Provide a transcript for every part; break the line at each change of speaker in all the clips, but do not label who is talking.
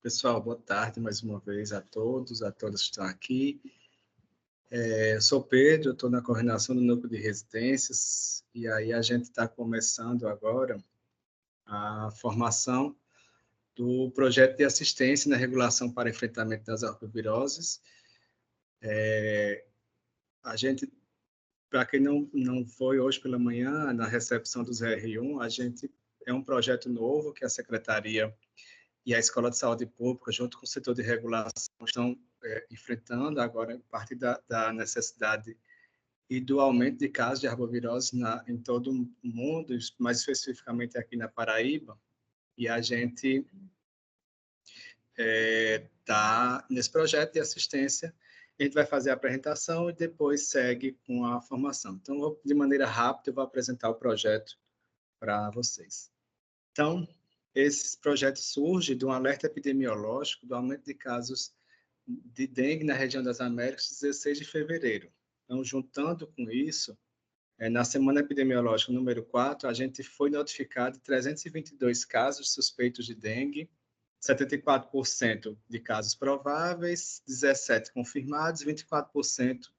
Pessoal, boa tarde mais uma vez a todos, a todas que estão aqui. Eu sou Pedro, estou na coordenação do Núcleo de Residências, e aí a gente está começando agora a formação do projeto de assistência na regulação para enfrentamento das arboviroses. A gente, para quem não foi hoje pela manhã, na recepção dos R1, é um projeto novo que a Secretaria e a Escola de Saúde Pública, junto com o setor de regulação, estão enfrentando agora, a partir da necessidade e do aumento de casos de arbovirose em todo o mundo, mais especificamente aqui na Paraíba, e a gente está nesse projeto de assistência. A gente vai fazer a apresentação e depois segue com a formação. Então, de maneira rápida, eu vou apresentar o projeto para vocês. Então, esse projeto surge de um alerta epidemiológico do aumento de casos de dengue na região das Américas, 16 de fevereiro. Então, juntando com isso, na semana epidemiológica número 4, a gente foi notificado de 322 casos suspeitos de dengue, 74% de casos prováveis, 17 confirmados, 24%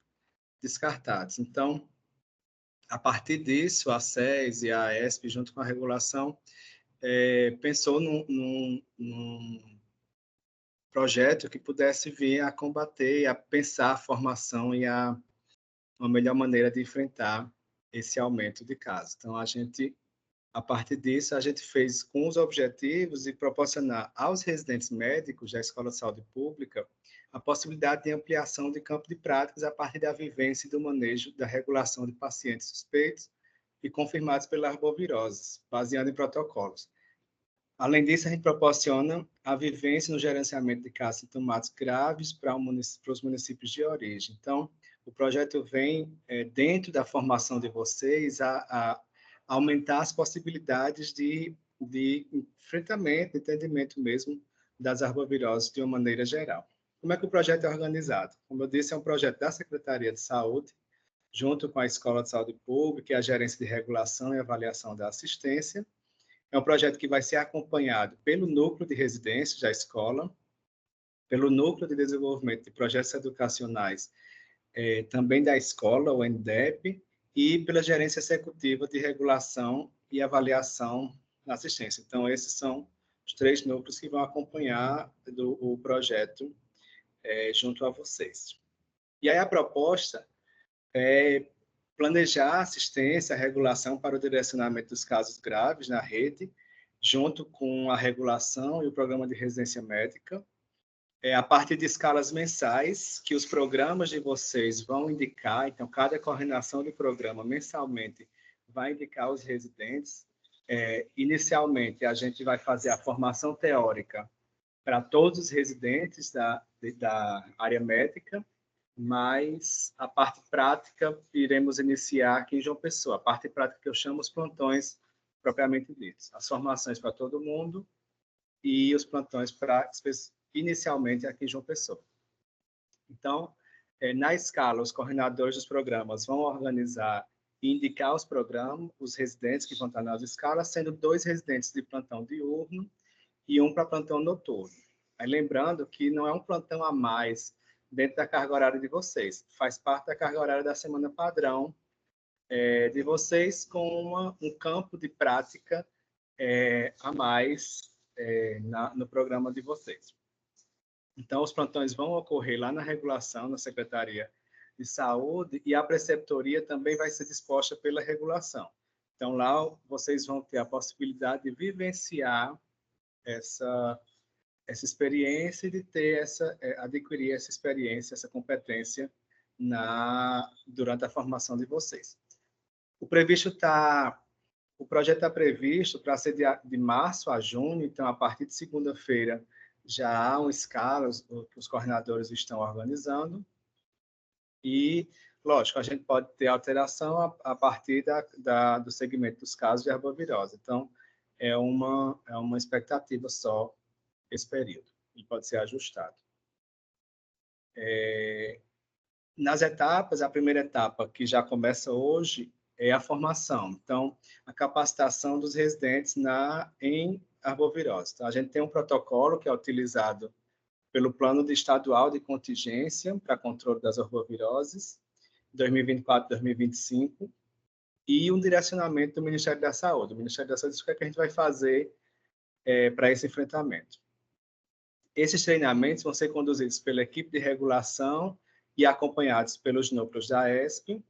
descartados. Então, a partir disso, a SES e a ESP, junto com a regulação, pensou num projeto que pudesse vir a combater, a pensar a formação e uma melhor maneira de enfrentar esse aumento de casos. Então, a partir disso, a gente fez com os objetivos de proporcionar aos residentes médicos da Escola de Saúde Pública a possibilidade de ampliação de campo de práticas a partir da vivência e do manejo da regulação de pacientes suspeitos e confirmados pela arbovirose, baseado em protocolos. Além disso, a gente proporciona a vivência no gerenciamento de casos sintomáticos graves para os municípios de origem. Então, o projeto vem, dentro da formação de vocês, a aumentar as possibilidades de enfrentamento, entendimento mesmo das arboviroses de uma maneira geral. Como é que o projeto é organizado? Como eu disse, é um projeto da Secretaria de Saúde, junto com a Escola de Saúde Pública e a Gerência de Regulação e Avaliação da Assistência. É um projeto que vai ser acompanhado pelo Núcleo de Residências da escola, pelo Núcleo de Desenvolvimento de Projetos Educacionais, também da escola, o NDEP, e pela Gerência Executiva de Regulação e Avaliação na Assistência. Então, esses são os 3 núcleos que vão acompanhar o projeto junto a vocês. E aí a proposta é planejar a assistência, a regulação para o direcionamento dos casos graves na rede, junto com a regulação e o programa de residência médica, a partir de escalas mensais, que os programas de vocês vão indicar. Então, cada coordenação do programa, mensalmente, vai indicar os residentes. Inicialmente, a gente vai fazer a formação teórica para todos os residentes da área médica, mas a parte prática iremos iniciar aqui em João Pessoa. A parte prática que eu chamo os plantões propriamente ditos. As formações para todo mundo e os plantões inicialmente aqui em João Pessoa. Então, na escala, os coordenadores dos programas vão organizar e indicar os programas, os residentes que vão estar nas escalas, sendo 2 residentes de plantão diurno e 1 para plantão noturno. Aí, lembrando que não é um plantão a mais dentro da carga horária de vocês. Faz parte da carga horária da semana padrão de vocês, com um campo de prática a mais no programa de vocês. Então, os plantões vão ocorrer lá na regulação, na Secretaria de Saúde, e a preceptoria também vai ser disposta pela regulação. Então, lá vocês vão ter a possibilidade de vivenciar essa experiência, de adquirir essa experiência, essa competência durante a formação de vocês. O projeto está previsto para ser de março a junho. Então, a partir de segunda-feira, já há uma escala que os coordenadores estão organizando. E, lógico, a gente pode ter alteração a partir do segmento dos casos de arbovirose. Então, é uma expectativa só esse período, e pode ser ajustado. Nas etapas, a primeira etapa, que já começa hoje, é a formação. Então, a capacitação dos residentes em arbovirose. Então, a gente tem um protocolo que é utilizado pelo Plano Estadual de Contingência para Controle das Arboviroses, 2024-2025, e um direcionamento do Ministério da Saúde. O Ministério da Saúde diz o que a gente vai fazer para esse enfrentamento. Esses treinamentos vão ser conduzidos pela equipe de regulação e acompanhados pelos núcleos da ESP,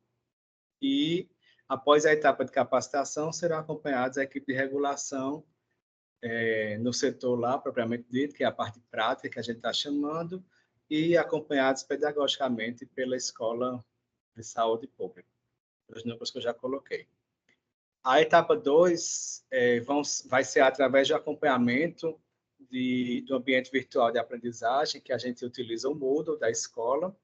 e, após a etapa de capacitação, serão acompanhados a equipe de regulação no setor lá, propriamente dito, que é a parte prática que a gente está chamando, e acompanhados pedagogicamente pela Escola de Saúde Pública, os núcleos que eu já coloquei. A etapa 2 vai ser através do acompanhamento do ambiente virtual de aprendizagem, que a gente utiliza o Moodle da escola.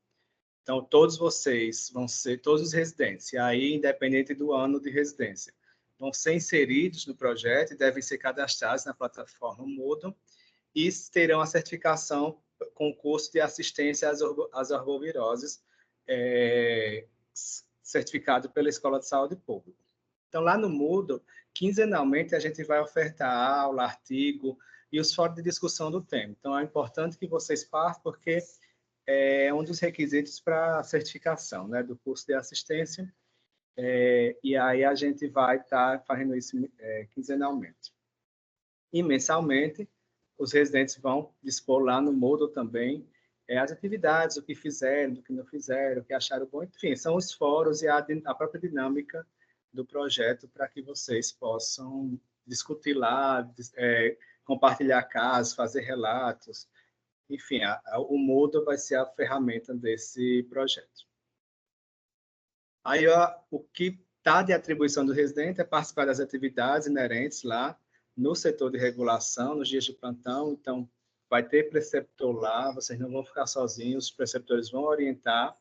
Então, todos vocês vão ser, todos os residentes, e aí, independente do ano de residência, vão ser inseridos no projeto e devem ser cadastrados na plataforma Moodle e terão a certificação com o curso de assistência às arboviroses, certificado pela Escola de Saúde Pública. Então, lá no Moodle, quinzenalmente, a gente vai ofertar aula, artigo e os fóruns de discussão do tema. Então, é importante que vocês partam, porque é um dos requisitos para a certificação, né, do curso de assistência, e aí a gente vai estar fazendo isso quinzenalmente. E mensalmente, os residentes vão dispor lá no Moodle também as atividades, o que fizeram, o que não fizeram, o que acharam bom, enfim, são os fóruns e a própria dinâmica do projeto para que vocês possam discutir lá, compartilhar casos, fazer relatos. Enfim, o Moodle vai ser a ferramenta desse projeto. Aí, o que está de atribuição do residente é participar das atividades inerentes lá no setor de regulação, nos dias de plantão. Então, vai ter preceptor lá, vocês não vão ficar sozinhos, os preceptores vão orientar,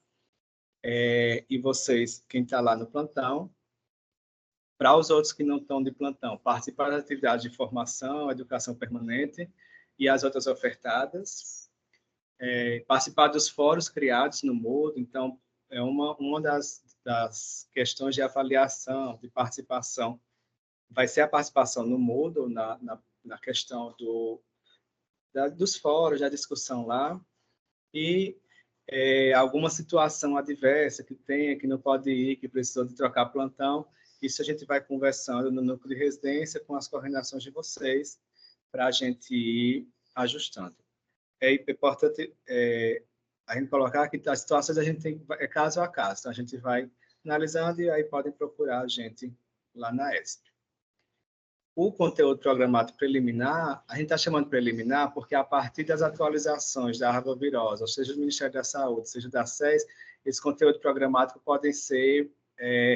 e vocês, quem está lá no plantão, para os outros que não estão de plantão, participar das atividades de formação, educação permanente e as outras ofertadas, participar dos fóruns criados no Moodle. Então, é uma das questões de avaliação, de participação, vai ser a participação no Moodle, na questão dos fóruns, da discussão lá, e alguma situação adversa que tenha, que não pode ir, que precisou de trocar plantão, isso a gente vai conversando no núcleo de residência com as coordenações de vocês, para a gente ir ajustando. É importante a gente colocar que as situações a gente tem caso a caso, então a gente vai analisando e aí podem procurar a gente lá na ESP. O conteúdo programado preliminar, a gente está chamando preliminar porque a partir das atualizações da arbovirose, ou seja, do Ministério da Saúde, seja da SES, esse conteúdo programático pode ser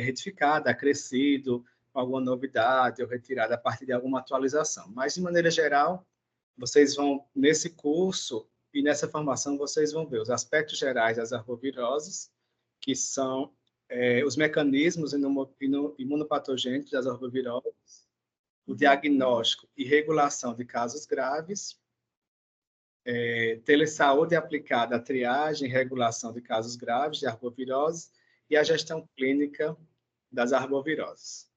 retificado, acrescido, com alguma novidade ou retirado a partir de alguma atualização. Mas, de maneira geral, vocês vão, nesse curso e nessa formação, vocês vão ver os aspectos gerais das arboviroses, que são os mecanismos imunopatogênicos das arboviroses, o diagnóstico e regulação de casos graves, telesaúde aplicada à triagem e regulação de casos graves de arbovirose e a gestão clínica das arboviroses.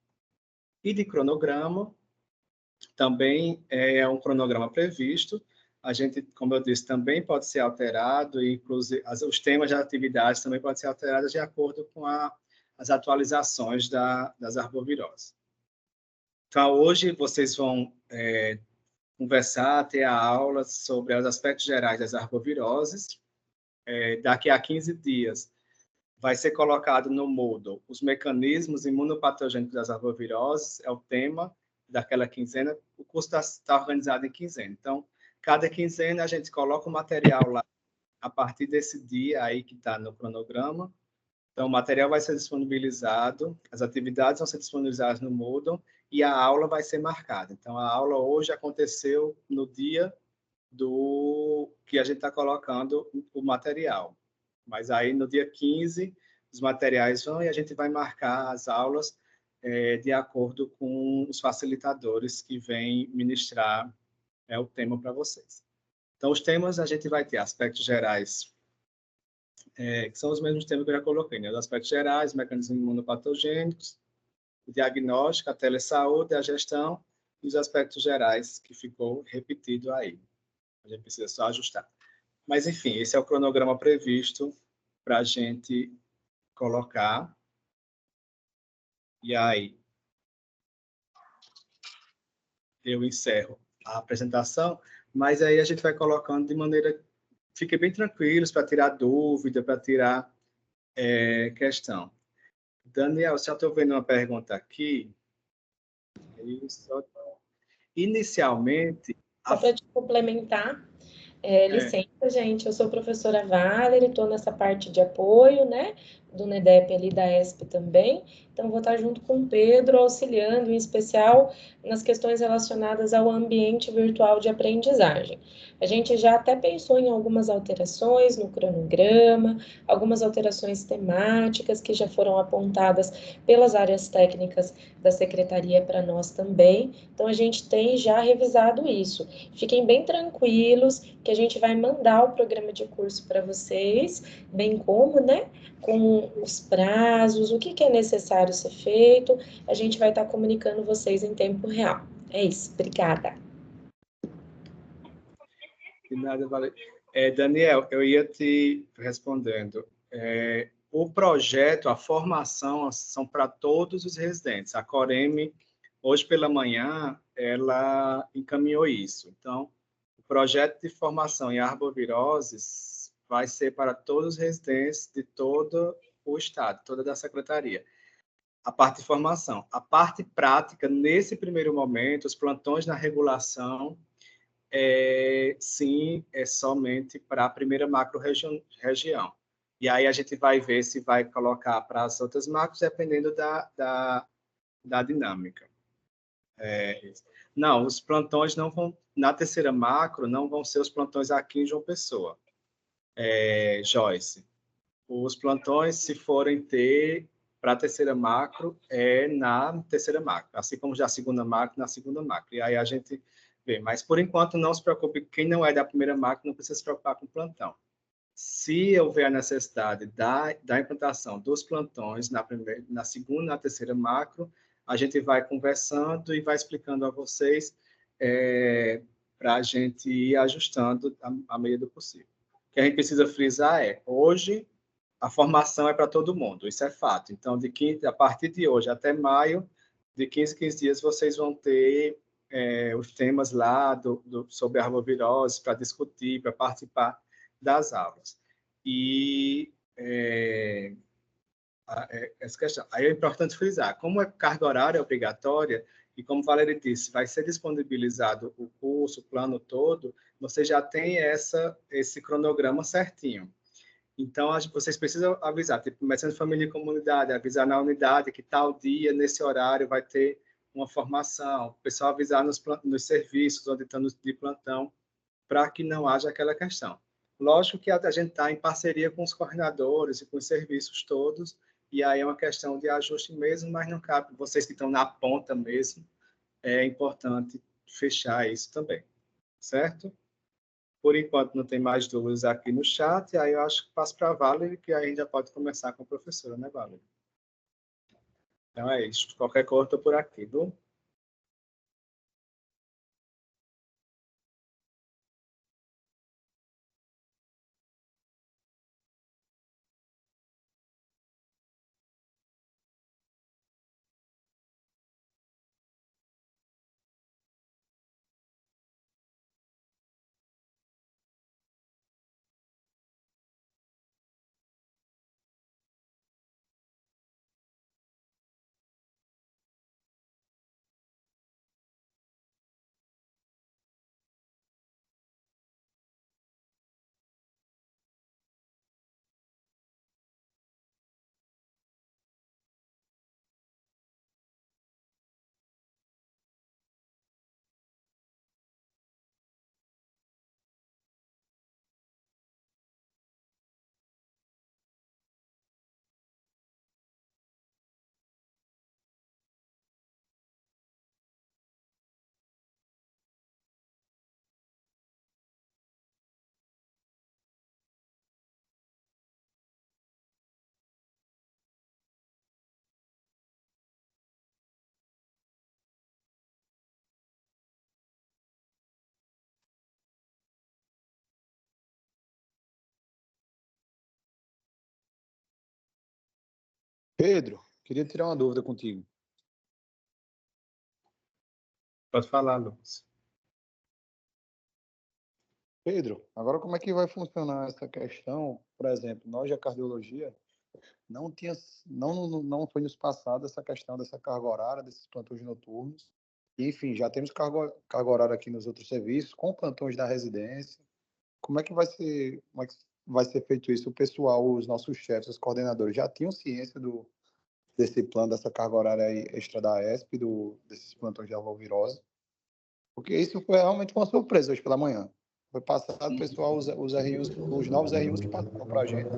E de cronograma, também é um cronograma previsto. A gente, como eu disse, também pode ser alterado, e inclusive os temas de atividades também podem ser alterados de acordo com as atualizações das arboviroses. Então, hoje vocês vão conversar, ter a aula sobre os aspectos gerais das arboviroses. Daqui a 15 dias, vai ser colocado no Moodle os mecanismos imunopatogênicos das arboviroses, é o tema daquela quinzena. O curso está organizado em quinzena. Então, cada quinzena a gente coloca o material lá a partir desse dia aí que está no cronograma. Então, o material vai ser disponibilizado, as atividades vão ser disponibilizadas no Moodle e a aula vai ser marcada. Então, a aula hoje aconteceu no dia que a gente está colocando o material. Mas aí, no dia 15, os materiais vão e a gente vai marcar as aulas de acordo com os facilitadores que vêm ministrar o tema para vocês. Então, os temas a gente vai ter aspectos gerais, que são os mesmos temas que eu já coloquei, né? Os aspectos gerais, mecanismos imunopatogênicos, o diagnóstico, a telesaúde, a gestão e os aspectos gerais que ficou repetido aí. A gente precisa só ajustar. Mas, enfim, esse é o cronograma previsto para a gente colocar. E aí, eu encerro a apresentação, mas aí a gente vai colocando de maneira... Fiquem bem tranquilos para tirar dúvida, para tirar questão. Daniel, já estou vendo uma pergunta aqui. Inicialmente...
Só para te complementar, licença, gente, eu sou professora Valerie, estou nessa parte de apoio, né, do NEDEP ali da ESP também, então vou estar junto com o Pedro, auxiliando, em especial nas questões relacionadas ao ambiente virtual de aprendizagem. A gente já até pensou em algumas alterações no cronograma, algumas alterações temáticas que já foram apontadas pelas áreas técnicas da secretaria para nós também, então a gente tem já revisado isso. Fiquem bem tranquilos que a gente vai mandar o programa de curso para vocês, bem como, né, com os prazos, o que é necessário ser feito, a gente vai estar comunicando vocês em tempo real. É isso, obrigada.
De nada, vale. Daniel, eu ia te respondendo. O projeto, a formação, são para todos os residentes. A Coreme, hoje pela manhã, ela encaminhou isso. Então, o projeto de formação em arboviroses vai ser para todos os residentes de todo o estado, toda da secretaria. A parte de formação. A parte prática, nesse primeiro momento, os plantões na regulação, sim, é somente para a primeira macro-região. E aí a gente vai ver se vai colocar para as outras macros, dependendo da dinâmica. Não, os plantões não vão, na terceira macro, não vão ser os plantões aqui em João Pessoa, Joyce. Os plantões, se forem ter para a terceira macro, na terceira macro, assim como já a segunda macro, na segunda macro. E aí a gente vê. Mas, por enquanto, não se preocupe, quem não é da primeira macro não precisa se preocupar com o plantão. Se houver a necessidade da implantação dos plantões na segunda e na terceira macro, a gente vai conversando e vai explicando a vocês para a gente ir ajustando à medida do possível. O que a gente precisa frisar hoje, a formação é para todo mundo, isso é fato. Então, a partir de hoje até maio, de 15 em 15 dias, vocês vão ter os temas lá sobre arbovirose para discutir, para participar das aulas. E essa questão. Aí é importante frisar, como a carga horária é obrigatória, e como Valéria disse, vai ser disponibilizado o curso, o plano todo, você já tem esse cronograma certinho. Então, vocês precisam avisar, tipo, Medicina de Família e Comunidade, avisar na unidade que tal dia, nesse horário, vai ter uma formação, o pessoal avisar nos serviços onde estão de plantão, para que não haja aquela questão. Lógico que a gente está em parceria com os coordenadores e com os serviços todos, e aí é uma questão de ajuste mesmo, mas não cabe, vocês que estão na ponta mesmo, é importante fechar isso também, certo? Por enquanto, não tem mais dúvidas aqui no chat, aí eu acho que passo para a Valerie, que aí já pode começar com a professora, né, Valerie? Então é isso. Qualquer coisa, estou por aqui, viu?
Pedro, queria tirar uma dúvida contigo.
Pode falar, Lucas.
Pedro, agora como é que vai funcionar essa questão? Por exemplo, nós da cardiologia não foi nos passada essa questão dessa carga horária, desses plantões noturnos. Enfim, já temos carga horária aqui nos outros serviços, com plantões da residência. Como é que vai ser feito isso? O pessoal, os nossos chefes, os coordenadores, já tinham ciência desse plano, dessa carga horária extra da ESP, desses plantões de alvovirose? Porque isso foi realmente uma surpresa hoje pela manhã. Foi passado, pessoal, os novos RUs que passaram para a gente.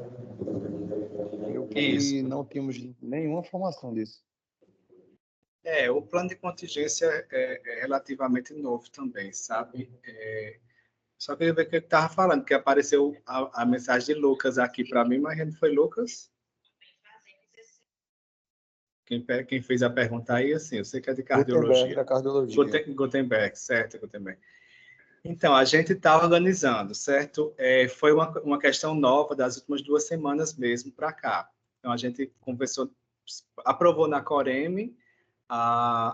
Eu que não tínhamos nenhuma informação disso.
O plano de contingência é relativamente novo também, sabe? Só queria ver o que eu estava falando, que apareceu a mensagem de Lucas aqui para mim, mas não foi Lucas? Quem fez a pergunta aí, assim, eu sei que é de cardiologia.
Gutenberg, da cardiologia.
Gutenberg, certo, Gutenberg. Então, a gente está organizando, certo? Foi uma questão nova das últimas 2 semanas mesmo para cá. Então, a gente conversou, aprovou na Coreme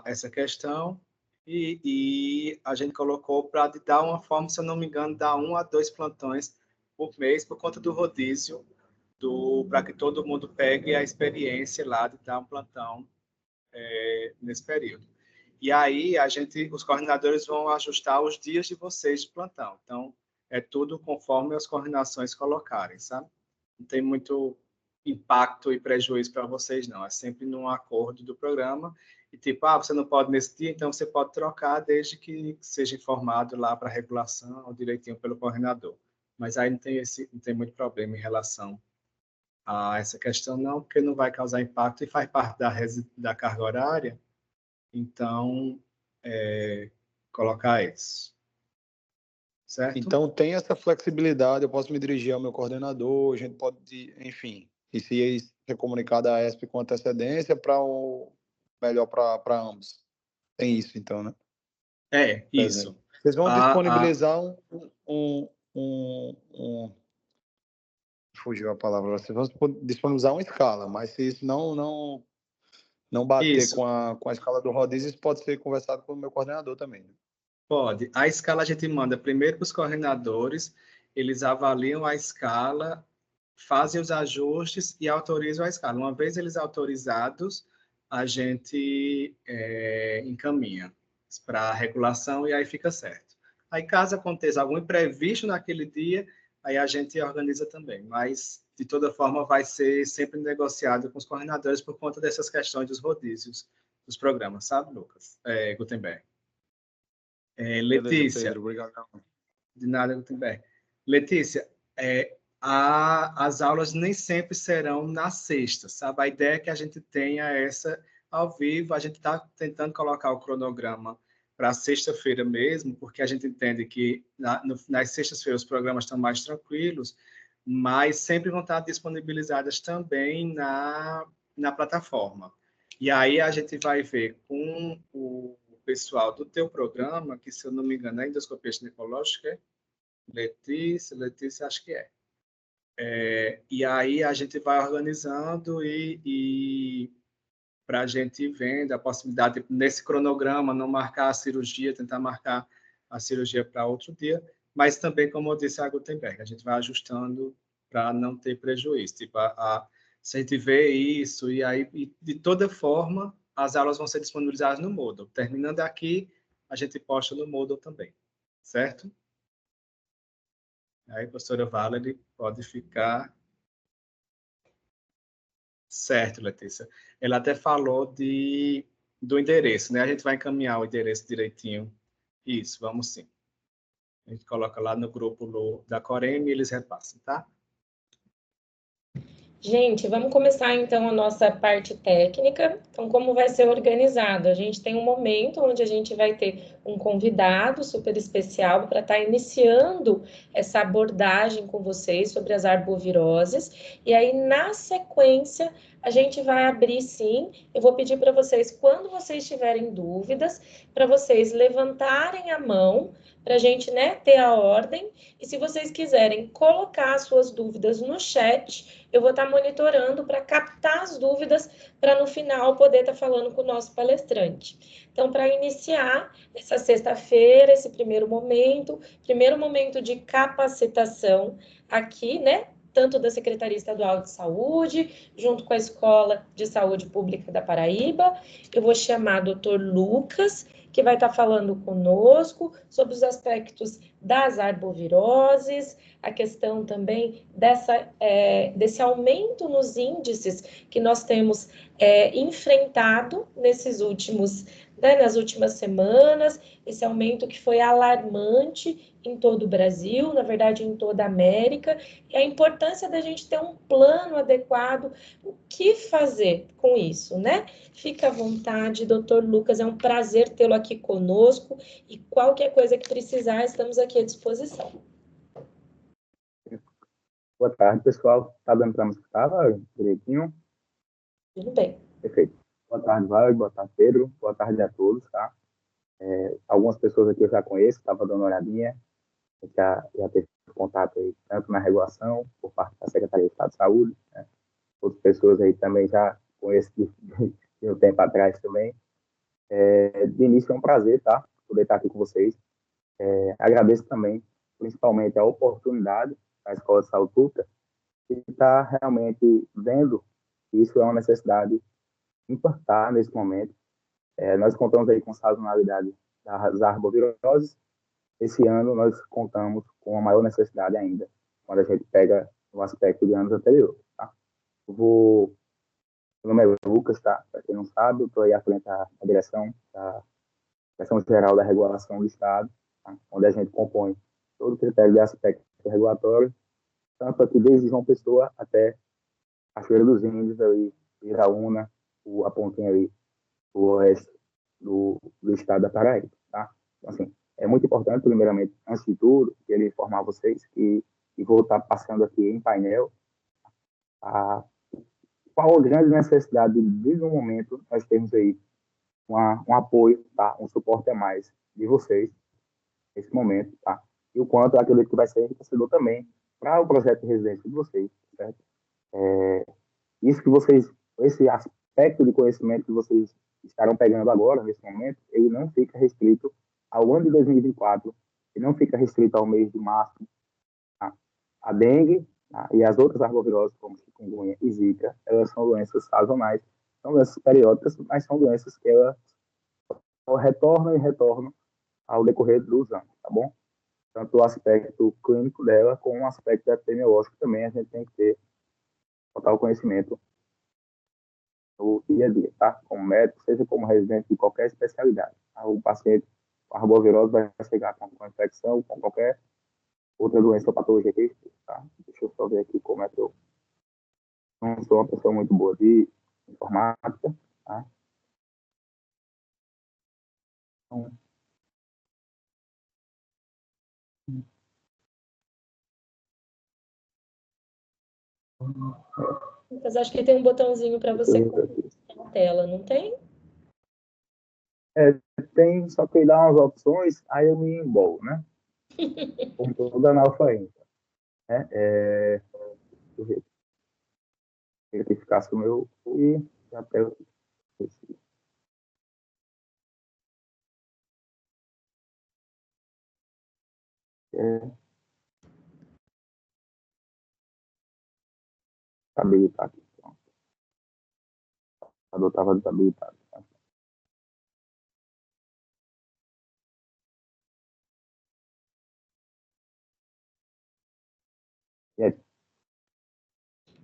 essa questão e a gente colocou para dar uma forma, se eu não me engano, dar 1 a 2 plantões por mês por conta do rodízio, para que todo mundo pegue a experiência lá de dar um plantão nesse período. E aí os coordenadores vão ajustar os dias de vocês de plantão. Então, é tudo conforme as coordenações colocarem, sabe? Não tem muito impacto e prejuízo para vocês, não. É sempre num acordo do programa. E tipo, você não pode nesse dia, então você pode trocar desde que seja informado lá para a regulação direitinho pelo coordenador. Mas aí não tem muito problema em relação a essa questão, não, porque não vai causar impacto e faz parte da carga horária. Então, colocar isso. Certo?
Então, tem essa flexibilidade, eu posso me dirigir ao meu coordenador, a gente pode, enfim, e se ser comunicado à ESP com antecedência para o melhor para ambos. Tem isso, então, né?
Isso.
Vocês vão disponibilizar fugiu a palavra, vocês vão disponibilizar uma escala, mas se isso não bater com a escala do rodízio, isso pode ser conversado com o meu coordenador também, né?
Pode. A escala a gente manda primeiro para os coordenadores, eles avaliam a escala, fazem os ajustes e autorizam a escala. Uma vez eles autorizados, a gente encaminha para a regulação e aí fica certo. Aí, caso aconteça algum imprevisto naquele dia, aí a gente organiza também. Mas, de toda forma, vai ser sempre negociado com os coordenadores por conta dessas questões dos rodízios dos programas, sabe, Lucas? Gutenberg. Letícia.
Beleza, Pedro, obrigado.
De nada, Gutenberg. Letícia, as aulas nem sempre serão na sexta, sabe? A ideia é que a gente tenha essa ao vivo, a gente está tentando colocar o cronograma para sexta-feira mesmo, porque a gente entende que nas sextas-feiras os programas estão mais tranquilos, mas sempre vão estar disponibilizadas também na plataforma. E aí a gente vai ver com o pessoal do teu programa, que se eu não me engano é endoscopia ginecológica, Letícia, acho que é. E aí a gente vai organizando e para a gente ir vendo a possibilidade, nesse cronograma, não marcar a cirurgia, tentar marcar a cirurgia para outro dia, mas também, como eu disse a Gutenberg, a gente vai ajustando para não ter prejuízo. Tipo, se a gente vê isso, e aí, de toda forma, as aulas vão ser disponibilizadas no Moodle. Terminando aqui, a gente posta no Moodle também, certo? Aí, a professora Valerie pode ficar... Certo, Letícia. Ela até falou do endereço, né? A gente vai encaminhar o endereço direitinho. Isso, vamos sim. A gente coloca lá no grupo da Coreme e eles repassam, tá?
Gente, vamos começar então a nossa parte técnica. Então, como vai ser organizado? A gente tem um momento onde a gente vai ter um convidado super especial para estar iniciando essa abordagem com vocês sobre as arboviroses. E aí, na sequência, a gente vai abrir sim. Eu vou pedir para vocês, quando vocês tiverem dúvidas, para vocês levantarem a mão, para a gente, né, ter a ordem. E se vocês quiserem colocar suas dúvidas no chat, eu vou estar monitorando para captar as dúvidas, para no final poder estar falando com o nosso palestrante. Então, para iniciar essa sexta-feira, esse primeiro momento de capacitação aqui, né? Tanto da Secretaria Estadual de Saúde, junto com a Escola de Saúde Pública da Paraíba. Eu vou chamar o Dr. Lucas, que vai estar falando conosco sobre os aspectos das arboviroses, a questão também desse aumento nos índices que nós temos enfrentado nas últimas semanas, esse aumento que foi alarmante em todo o Brasil, na verdade em toda a América, e a importância da gente ter um plano adequado, o que fazer com isso, né? Fica à vontade, doutor Lucas, é um prazer tê-lo aqui conosco, e qualquer coisa que precisar, estamos aqui à disposição.
Boa tarde, pessoal. Tá dando para me escutar, direitinho?
Tudo bem.
Perfeito. Boa tarde, Vale. Boa tarde, Pedro. Boa tarde a todos, tá? Algumas pessoas aqui eu já conheço, estava dando uma olhadinha, já teve contato aí, tanto na regulação, por parte da Secretaria de Estado de Saúde, né? Outras pessoas aí também já conheço de um tempo atrás também. De início é um prazer, tá? Poder estar aqui com vocês. Agradeço também, principalmente, a oportunidade da Escola de Saúde Pública de estar realmente vendo que isso é uma necessidade importante nesse momento. Nós contamos aí com sazonalidade das arboviroses. Esse ano nós contamos com a maior necessidade ainda, quando a gente pega o aspecto de anos anteriores. Tá? Meu nome é Lucas, tá? Para quem não sabe, eu estou aí à frente da direção geral da regulação do Estado, tá? Onde a gente compõe todo o critério de aspecto regulatório, tanto aqui desde João Pessoa até a Feira dos Índios, ali, Iraúna, a pontinha ali, o oeste do estado da Paraíba, tá? Então, assim, é muito importante, primeiramente, antes de tudo, ele informar vocês e vou estar passando aqui em painel qual a grande necessidade de, no momento, nós temos aí um apoio, tá? Um suporte a mais de vocês nesse momento, tá? E o quanto eu acredito que vai ser enriquecedor também para o projeto de residência de vocês, certo? Isso que vocês, esse aspecto de conhecimento que vocês estarão pegando agora, nesse momento, ele não fica restrito ao ano de 2024, ele não fica restrito ao mês de março. Tá? A dengue, tá? E as outras arboviroses, como chikungunya e zika, elas são doenças sazonais, são doenças periódicas, mas são doenças que elas retornam ao decorrer dos anos, tá bom? Tanto o aspecto clínico dela, como o aspecto epidemiológico também, a gente tem que ter total conhecimento no dia a dia, tá? Como médico, seja como residente de qualquer especialidade. Tá? O paciente com arbovirose vai chegar com infecção, com qualquer outra doença ou patologia que esteja, tá? Deixa eu só ver aqui como é que eu não sou uma pessoa muito boa de informática, tá? Então,
Mas acho que tem um botãozinho para você compartilhar na tela, não tem?
Tem, só que dá umas opções, aí eu me embolo, né? Como todo analfabeto, né? Deixa eu ver. Verificar se o meu e até habilitado. O computador estava desabilitado. Tá?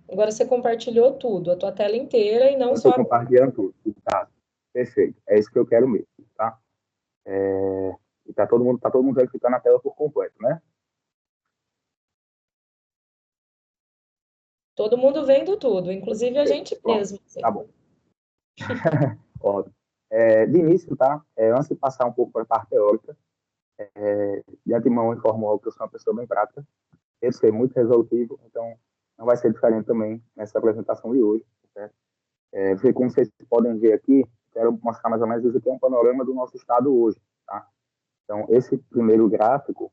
Agora você compartilhou tudo, a tua tela inteira e não
Eu
só...
estou compartilhando tudo. Tá? Perfeito. É isso que eu quero mesmo, tá? E tá todo mundo verificando a tela por completo, né?
Todo mundo vendo tudo, inclusive a gente mesmo.
Tá bom. Ótimo. De início, tá? Antes de passar um pouco para a parte teórica, de antemão informo que eu sou uma pessoa bem prática, eu sei muito resolutivo, então não vai ser diferente também nessa apresentação de hoje, certo? Como vocês podem ver aqui, quero mostrar mais ou menos isso aqui é um panorama do nosso estado hoje, tá? Então, esse primeiro gráfico,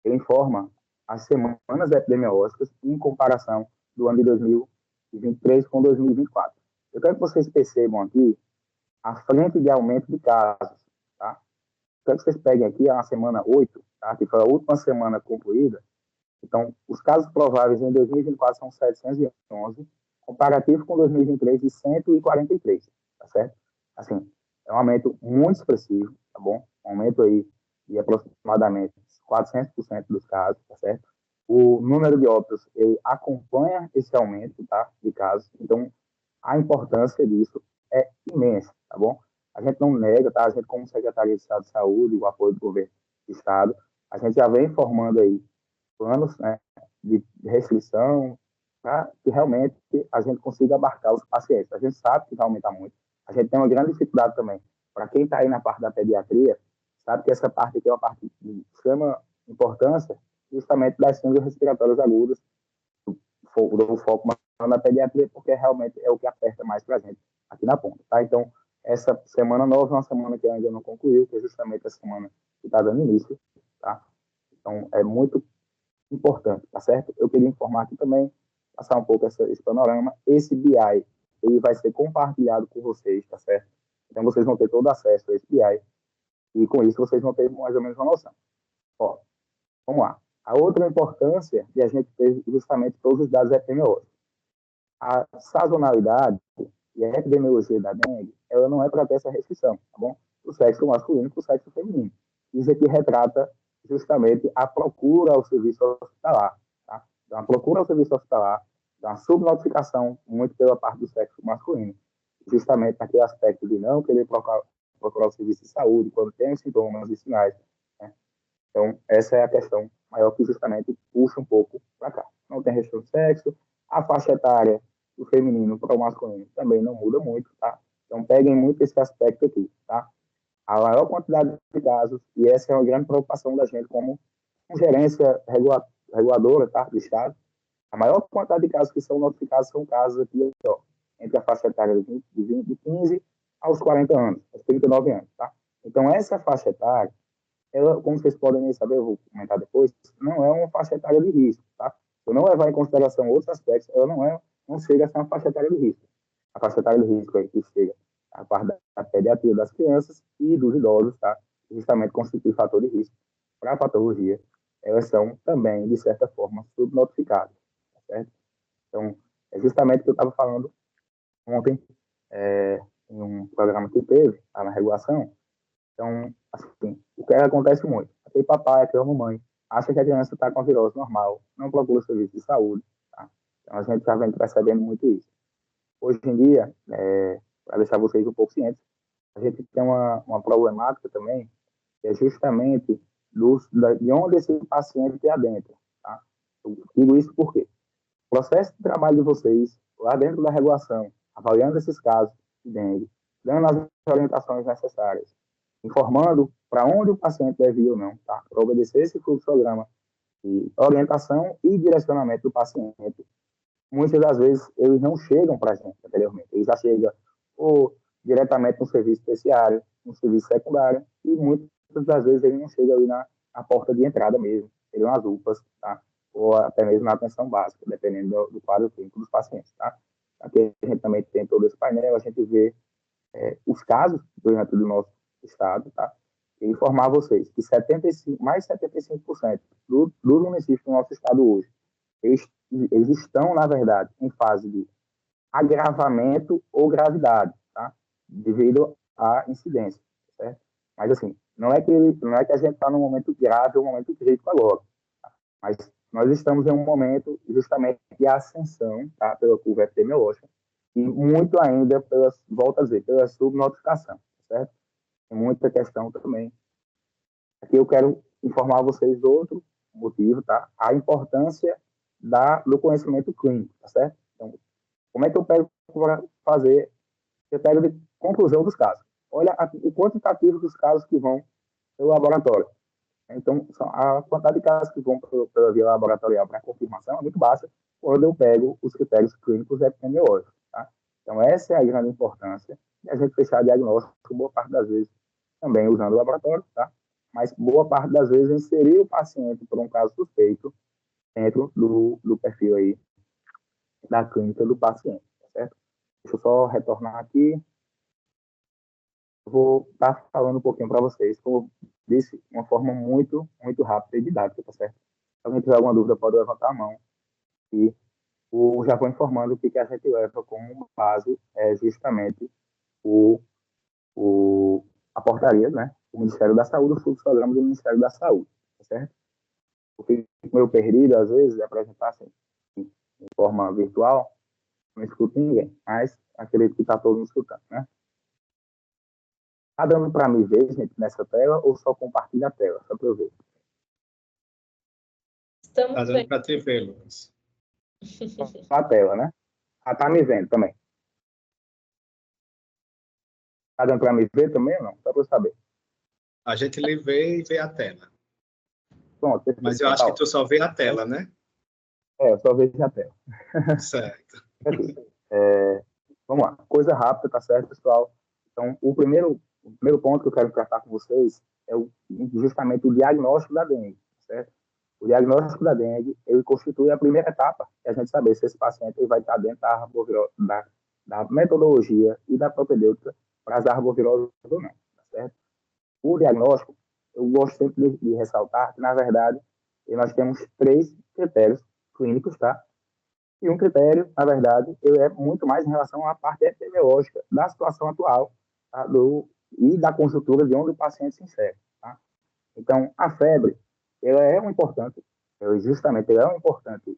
ele informa as semanas epidemiológicas em comparação do ano de 2023 com 2024. Eu quero que vocês percebam aqui a frente de aumento de casos, tá? Quero que vocês peguem aqui a semana 8, tá? Que foi a última semana concluída. Então, os casos prováveis em 2024 são 711, comparativo com 2023 de 143, tá certo? Assim, é um aumento muito expressivo, tá bom? Um aumento aí de aproximadamente 400% dos casos, tá certo? O número de óbitos, ele acompanha esse aumento, tá? De casos. Então, a importância disso é imensa, tá bom? A gente não nega, tá? A gente, como Secretaria de Estado de Saúde, o apoio do governo do Estado, a gente já vem informando aí planos, né, de restrição, para que realmente a gente consiga abarcar os pacientes. A gente sabe que vai aumentar muito. A gente tem uma grande dificuldade também. Para quem está aí na parte da pediatria, sabe que essa parte aqui é uma parte de extrema importância, justamente das síndromes respiratórias agudas, do foco na pediatria, porque realmente é o que aperta mais para a gente aqui na ponta, tá? Então, essa semana nova é uma semana que ainda não concluiu, que é justamente a semana que está dando início, tá? Então, é muito importante, tá certo? Eu queria informar aqui também, passar um pouco esse panorama. Esse BI, ele vai ser compartilhado com vocês, tá certo? Então, vocês vão ter todo acesso a esse BI, e com isso vocês vão ter mais ou menos uma noção. Ó, vamos lá. A outra importância de a gente ter justamente todos os dados epidemiológicos. A sazonalidade e a epidemiologia da dengue, ela não é para ter essa restrição, tá bom? Do sexo masculino para o sexo feminino. Isso aqui retrata justamente a procura ao serviço hospitalar, tá? Então, a procura ao serviço hospitalar, uma subnotificação muito pela parte do sexo masculino, justamente naquele aspecto de não querer procurar o serviço de saúde quando tem sintomas e sinais, né? Então, essa é a questão maior que justamente puxa um pouco para cá. Não tem restrição de sexo, a faixa etária do feminino para o masculino também não muda muito, tá? Então, peguem muito esse aspecto aqui, tá? A maior quantidade de casos, e essa é uma grande preocupação da gente como gerência reguladora, tá, do Estado, a maior quantidade de casos que são notificados são casos aqui, ó, entre a faixa etária de 15 aos 40 anos, aos 39 anos, tá? Então, essa faixa etária, ela, como vocês podem saber, eu vou comentar depois, não é uma faixa etária de risco, tá? Se eu não levar em consideração outros aspectos, ela não chega a ser uma faixa etária de risco. A faixa etária de risco é que chega a parte da pediatria das crianças e dos idosos, tá? Justamente constitui fator de risco para a patologia. Elas são também, de certa forma, subnotificadas, tá certo? Então, é justamente o que eu estava falando ontem, em um programa que teve, lá na regulação. Então, assim, o que acontece muito? Aquele papai, aquela mamãe, acha que a criança está com a virose normal, não procura o serviço de saúde, tá? Então, a gente já vem percebendo muito isso. Hoje em dia, para deixar vocês um pouco cientes, a gente tem uma problemática também, que é justamente de onde esse paciente adentra, tá? Eu digo isso porque o processo de trabalho de vocês, lá dentro da regulação, avaliando esses casos de dengue, dando as orientações necessárias, informando para onde o paciente deve ir ou não, tá? Para obedecer esse fluxograma de orientação e direcionamento do paciente. Muitas das vezes eles não chegam para a gente anteriormente, eles já chegam ou diretamente no serviço terciário, no serviço secundário, e muitas das vezes ele não chega ali na porta de entrada mesmo, seriam as UPAs, tá? Ou até mesmo na atenção básica, dependendo do quadro clínico dos pacientes, tá? Aqui a gente também tem todo esse painel, a gente vê os casos dentro do nosso estado, tá? E informar vocês que mais de 75% dos municípios do nosso estado hoje, eles estão, na verdade, em fase de agravamento ou gravidade, tá? Devido à incidência, certo? Mas, assim, não é que a gente está num momento grave ou um momento crítico agora, tá? Mas nós estamos em um momento justamente de ascensão, tá? Pela curva epidemiológica e muito ainda volto a dizer, pela subnotificação, certo? Tem muita questão também. Aqui eu quero informar vocês do outro motivo, tá? A importância do conhecimento clínico, tá certo? Então, como é que eu pego para fazer? Eu pego de conclusão dos casos. Olha o quantitativo dos casos que vão pelo laboratório. Então, a quantidade de casos que vão pela via laboratorial para confirmação é muito baixa quando eu pego os critérios clínicos epidemiológicos, tá? Então, essa é a grande importância de a gente fechar diagnóstico, boa parte das vezes também usando o laboratório, tá? Mas boa parte das vezes inserir o paciente por um caso suspeito dentro do perfil aí da clínica do paciente, tá certo? Deixa eu só retornar aqui. Eu vou estar falando um pouquinho para vocês, como eu disse, de uma forma muito, muito rápida e didática, tá certo? Se alguém tiver alguma dúvida, pode levantar a mão. E já vou informando que a gente leva como base é justamente o, a portaria, né? O Ministério da Saúde, o fluxograma do Ministério da Saúde, tá certo? Eu fico meio perdido, às vezes, de apresentar assim, de forma virtual, não escuto ninguém, mas acredito que está todo mundo escutando, né? Tá dando para me ver, gente, nessa tela ou só compartilha a tela? Só para eu ver.
Estamos
Tá dando
vendo.
para te ver, Lucas.
Só a tela, né? Ah, tá me vendo também. Tá dando para me ver também ou não? Só para eu saber.
A gente lhe vê e vê a tela.
Pronto, perfeito.
Mas eu acho que tu só vê a tela, né?
Eu só vejo a tela.
Certo.
Vamos lá. Coisa rápida, tá certo, pessoal? Então, o primeiro ponto que eu quero tratar com vocês é justamente o diagnóstico da dengue, certo? O diagnóstico da dengue, ele constitui a primeira etapa, que a gente saber se esse paciente ele vai estar dentro da metodologia e da propedêutica para as arboviroses ou não, tá certo? O diagnóstico, eu gosto sempre de ressaltar que, na verdade, nós temos 3 critérios clínicos, tá? E um critério, na verdade, ele é muito mais em relação à parte epidemiológica da situação atual, tá? E da conjuntura de onde o paciente se insere, tá? Então, a febre, ela é um importante, justamente, ela é um importante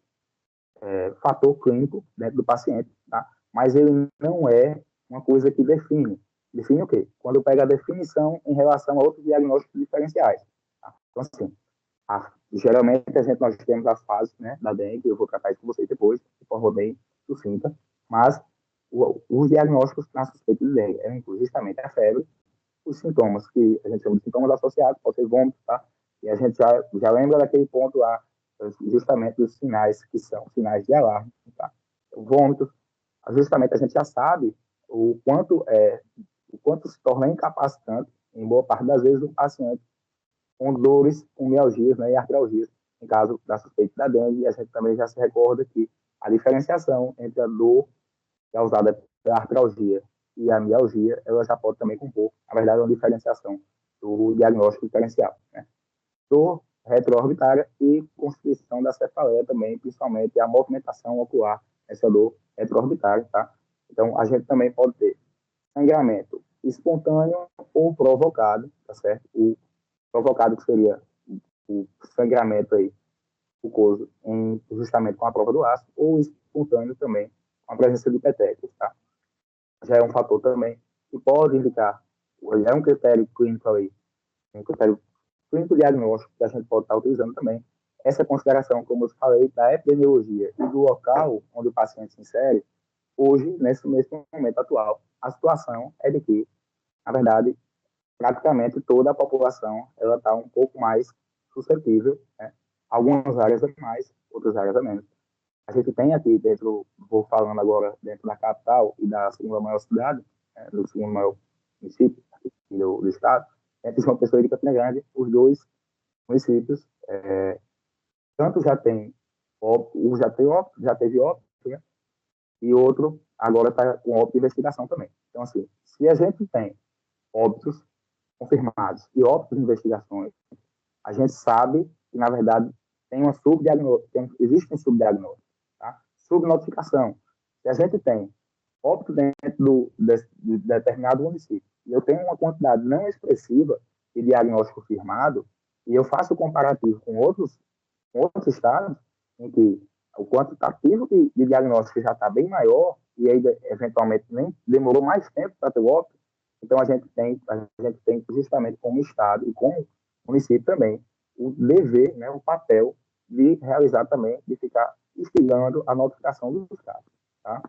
fator clínico dentro do paciente, tá? Mas ele não é uma coisa que define. Define o quê? Quando eu pego a definição em relação a outros diagnósticos diferenciais. Tá? Então, assim, geralmente nós temos as fases, né, da dengue, eu vou tratar isso com vocês depois, de forma bem sucinta, mas os diagnósticos na suspeita de dengue incluem justamente a febre, os sintomas que a gente chama de sintomas associados, pode ser vômito, tá? E a gente já lembra daquele ponto lá, justamente dos sinais que são sinais de alarme, tá? Vômito, justamente a gente já sabe o quanto se torna incapacitante, em boa parte das vezes, o paciente com dores, com mialgias, né, e artralgias, em caso da suspeita da dengue, e a gente também já se recorda que a diferenciação entre a dor causada pela artralgia e a mialgia, ela já pode também compor, na verdade, uma diferenciação do diagnóstico diferencial, né? Dor retroorbitária e constituição da cefaleia também, principalmente a movimentação ocular, essa dor retroorbitária, tá? Então, a gente também pode ter sangramento espontâneo ou provocado, tá certo? O provocado que seria o sangramento aí, mucoso, justamente com a prova do ácido, ou espontâneo também, com a presença de petequias, tá? Já é um fator também que pode indicar, é um critério clínico aí, um critério clínico diagnóstico que a gente pode estar utilizando também. Essa consideração, como eu falei, da epidemiologia e do local onde o paciente se insere, hoje, nesse momento atual, a situação é de que, na verdade, praticamente toda a população ela está um pouco mais suscetível, né? Algumas áreas a mais, outras áreas a menos. A gente tem aqui dentro, vou falando agora dentro da capital e da segunda maior cidade, né, do segundo maior município aqui do estado, entre João Pessoa e Campina Grande, os dois municípios, tanto já tem óbito, já teve óbito, né, e outro agora está com óbito de investigação também. Então, assim, se a gente tem óbitos confirmados e óbitos de investigações, a gente sabe que, na verdade, existe um subdiagnóstico, tá? Subnotificação. Se a gente tem óbito dentro de determinado município e eu tenho uma quantidade não expressiva de diagnóstico firmado, e eu faço o comparativo com outros estados, em que o quantitativo de diagnóstico já está bem maior, e aí, eventualmente, nem demorou mais tempo para ter o óbito, então a gente tem justamente como estado e como município também o dever, né, o papel de realizar também, de ficar instigando a notificação dos casos, tá?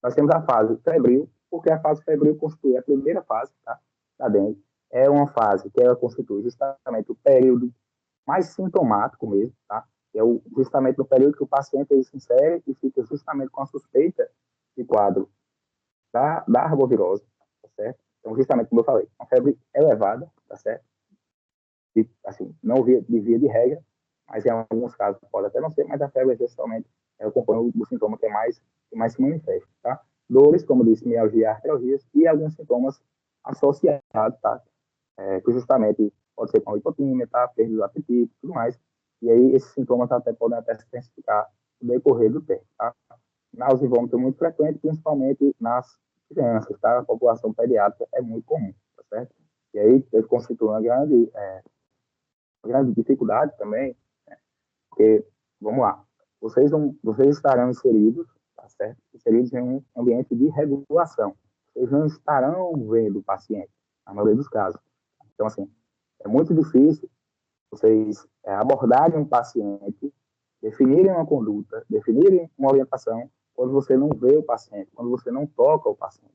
Nós temos a fase febril, porque a fase febril constitui a primeira fase, tá, da dengue. É uma fase que ela constitui justamente o período mais sintomático mesmo, tá? Que é justamente no período que o paciente ele se insere e fica justamente com a suspeita de quadro da arbovirose, tá certo? Então, justamente como eu falei, uma febre elevada, tá certo? E, assim, não de via de regra, mas em alguns casos pode até não ser, mas a febre, geralmente, é o componente do sintoma que mais se manifesta, tá? Dores, como disse, mialgia, artralgias e alguns sintomas associados, tá? Que justamente pode ser com hipotímia, tá? Perda do apetite e tudo mais. E aí esses sintomas até podem até se intensificar no decorrer do tempo, tá? Náusea e vômito é muito frequente, principalmente nas crianças, tá? A população pediátrica é muito comum, tá certo? E aí constitui uma grande dificuldade também, né? Porque, vamos lá, vocês estarão inseridos, tá certo? Inseridos em um ambiente de regulação. Vocês não estarão vendo o paciente, na maioria dos casos. Então, assim, é muito difícil vocês abordarem um paciente, definirem uma conduta, definirem uma orientação, quando você não vê o paciente, quando você não toca o paciente.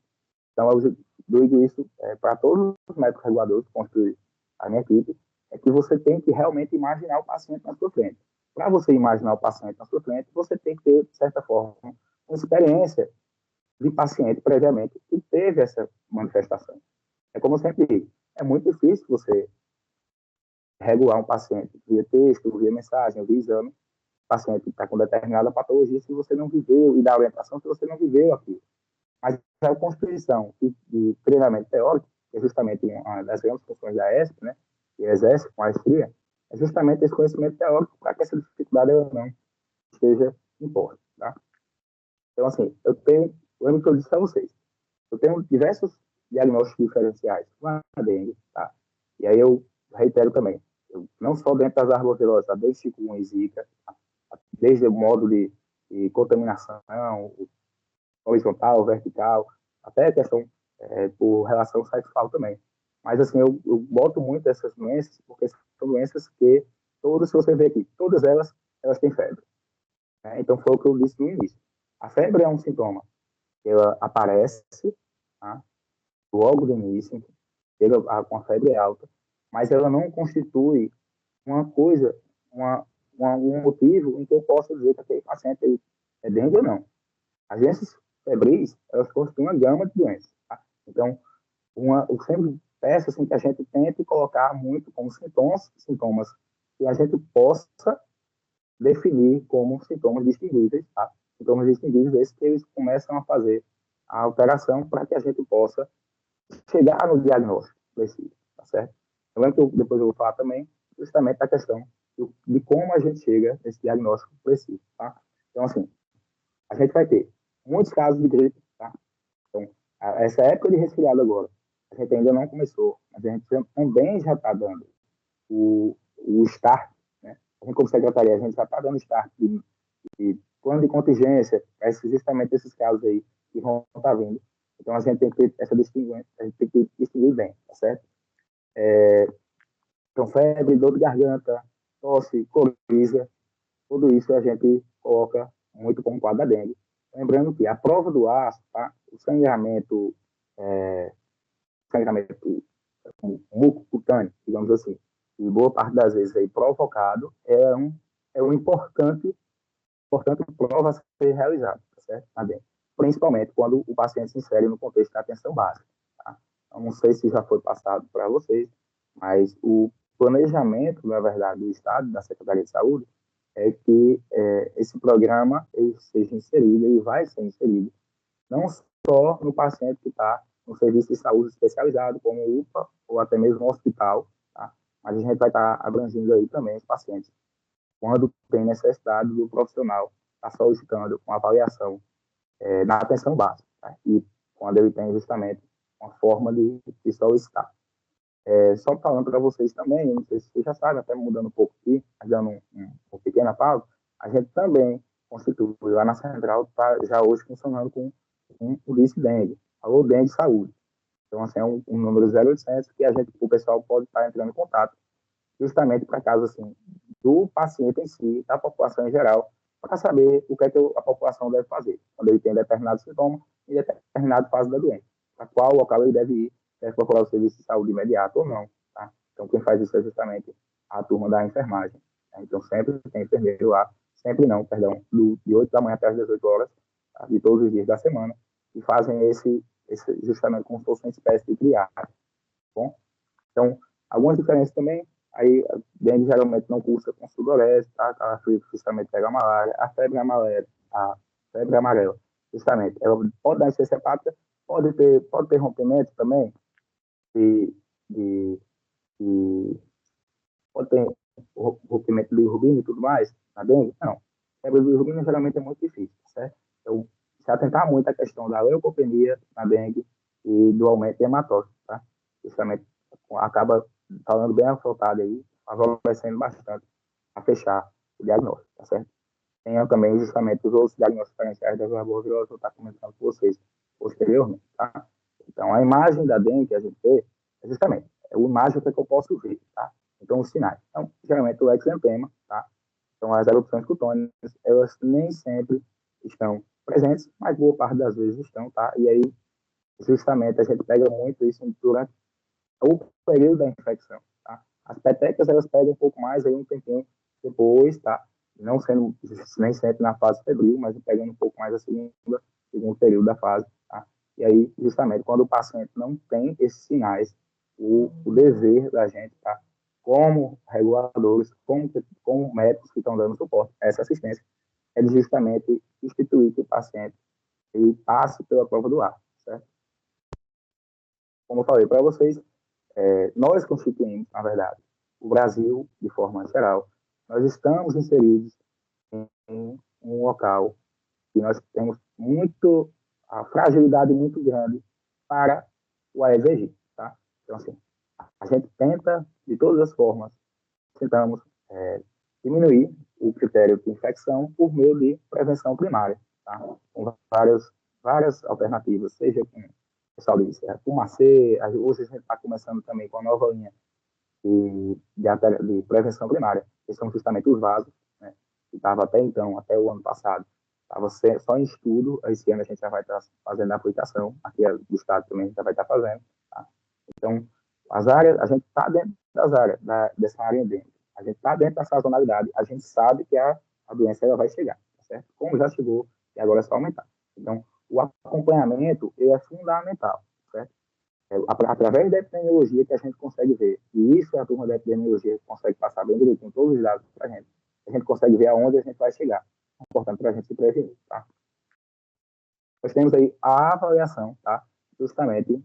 Então, eu digo isso para todos os médicos reguladores que construem a minha equipe, é que você tem que realmente imaginar o paciente na sua frente. Para você imaginar o paciente na sua frente, você tem que ter, de certa forma, uma experiência de paciente previamente que teve essa manifestação. É como eu sempre digo, é muito difícil você regular um paciente via texto, via mensagem, via exame, o paciente está com determinada patologia se você não viveu, e dar orientação se você não viveu aquilo. Mas a constituição de treinamento teórico, que é justamente uma das grandes funções da ESP, né, que exerce com a maestria, é justamente esse conhecimento teórico para que essa dificuldade ela não esteja imposta. Tá? Então, assim, lembro que eu disse a vocês, eu tenho diversos diagnósticos diferenciais com a dengue, tá? E aí eu reitero também, não só dentro das arboviroses, tá? Desde chikungunya e zika, tá? Desde o modo de contaminação, horizontal, vertical, até a questão por relação sexual também. Mas, assim, eu boto muito essas doenças, porque são doenças que, todas, se você ver aqui, todas elas têm febre. Né? Então, foi o que eu disse no início. A febre é um sintoma que ela aparece, tá? Logo do início, chega com a febre alta, mas ela não constitui uma coisa, um motivo em que eu possa dizer que aquele paciente é dengue ou não. As doenças febris, elas constituem uma gama de doenças. Tá? Então, eu sempre peço assim, que a gente tente colocar muito como sintomas que a gente possa definir como sintomas distinguíveis, tá? Sintomas distinguíveis esses que eles começam a fazer a alteração para que a gente possa chegar no diagnóstico preciso, tá certo? Eu lembro que depois eu vou falar também justamente da questão de como a gente chega nesse diagnóstico preciso, tá? Então, assim, a gente vai ter muitos casos de gripe, tá? Então, essa época de resfriado agora, a gente ainda não começou, mas a gente também já está dando o start, né? A gente, como secretaria, a gente já está dando start de plano de contingência para justamente esses casos aí que vão estar vindo. Então, a gente tem que ter essa distinção, a gente tem que distinguir bem, tá certo? Então, febre, dor de garganta, tosse, coriza, tudo isso a gente coloca muito como quadro da dengue. Lembrando que a prova do aço, tá? O sangramento mucocutâneo, digamos assim, e boa parte das vezes aí provocado, é um importante prova a ser realizada, tá certo? Na dengue. Principalmente quando o paciente se insere no contexto da atenção básica. Tá? Eu não sei se já foi passado para vocês, mas o planejamento, na verdade, do Estado, da Secretaria de Saúde, é que esse programa ele seja inserido, ele vai ser inserido, não só no paciente que está no serviço de saúde especializado, como o UPA, ou até mesmo no hospital, tá? Mas a gente vai estar abrangindo aí também os pacientes, quando tem necessidade do profissional estar solicitando uma avaliação na atenção básica, tá? E quando ele tem justamente uma forma de solicitar. Só falando para vocês também, eu não sei se vocês já sabem, até mudando um pouco aqui, dando uma pequena pausa, a gente também constitui lá na central, tá já hoje funcionando com o Disque Dengue, Alô Dengue Saúde. Então, assim, é um número 0800 que o pessoal pode estar entrando em contato, justamente para caso, assim, do paciente em si, da população em geral, para saber o que é que a população deve fazer, quando ele tem determinado sintoma e determinada fase da doença, para qual local ele deve ir, deve procurar o serviço de saúde imediato ou não, tá? Então, quem faz isso é justamente a turma da enfermagem. Tá? Então, sempre tem enfermeiro lá, sempre não, perdão, de 8 da manhã até as 18 horas, tá? De todos os dias da semana, e fazem esse justamente como se fosse uma espécie de triagem, tá bom? Então, algumas diferenças também, aí, dengue geralmente não cursa com sudorese, tá? A frio justamente pega a malária, a febre amarela a febre amarela, justamente, ela pode dar insuficiência hepática, pode ter rompimento também, de, de, de, pode ter rompimento de bilirrubina e tudo mais, na dengue? Não. Febre de bilirrubina geralmente é muito difícil, certo? Então, se atentar muito à questão da leucopenia na dengue e do aumento de hematócrito, tá? Justamente, acaba falando bem aflorado aí, favorecendo bastante a fechar o diagnóstico, tá certo? Tem também justamente os outros diagnósticos diferenciais da arbovirose, eu vou estar comentando com vocês posteriormente, tá? Então, a imagem da dengue que a gente vê é justamente a imagem que eu posso ver, tá? Então, os sinais. Então, geralmente o exantema, tá? Então, as erupções cutâneas, elas nem sempre estão presentes, mas boa parte das vezes estão, tá? E aí, justamente, a gente pega muito isso durante o período da infecção, tá? As petecas, elas pegam um pouco mais aí um tempinho depois, tá? Não sendo nem sempre na fase febril, mas pegando um pouco mais a segundo período da fase, tá? E aí, justamente, quando o paciente não tem esses sinais, o dever da gente, tá? Como reguladores, como médicos que estão dando suporte a essa assistência, é de justamente instituir que o paciente ele passe pela prova do ar, certo? Como eu falei para vocês, nós constituímos, na verdade, o Brasil, de forma geral, nós estamos inseridos em um local que nós temos a fragilidade muito grande para o AEVG, tá? Então, assim, a gente tenta, de todas as formas, tentamos diminuir o critério de infecção por meio de prevenção primária, tá? Com várias alternativas, seja com o pessoal disse, fumacê, hoje a gente está começando também com a nova linha de prevenção primária, que são justamente os vasos, né? Que estava até então, até o ano passado, estava só em estudo, esse ano a gente já vai estar fazendo a aplicação, aqui do estado também já vai estar fazendo, tá? Então, as áreas, a gente está dentro das áreas, dessa área endêmica, a gente está dentro da sazonalidade, a gente sabe que a doença ela vai chegar, tá certo? Como já chegou, e agora é só aumentar. Então, o acompanhamento ele é fundamental, certo? Através da epidemiologia que a gente consegue ver, e isso é a turma da epidemiologia que consegue passar bem direitinho todos os dados para a gente consegue ver aonde a gente vai chegar. É importante para a gente se prevenir, tá? Nós temos aí a avaliação, tá? Justamente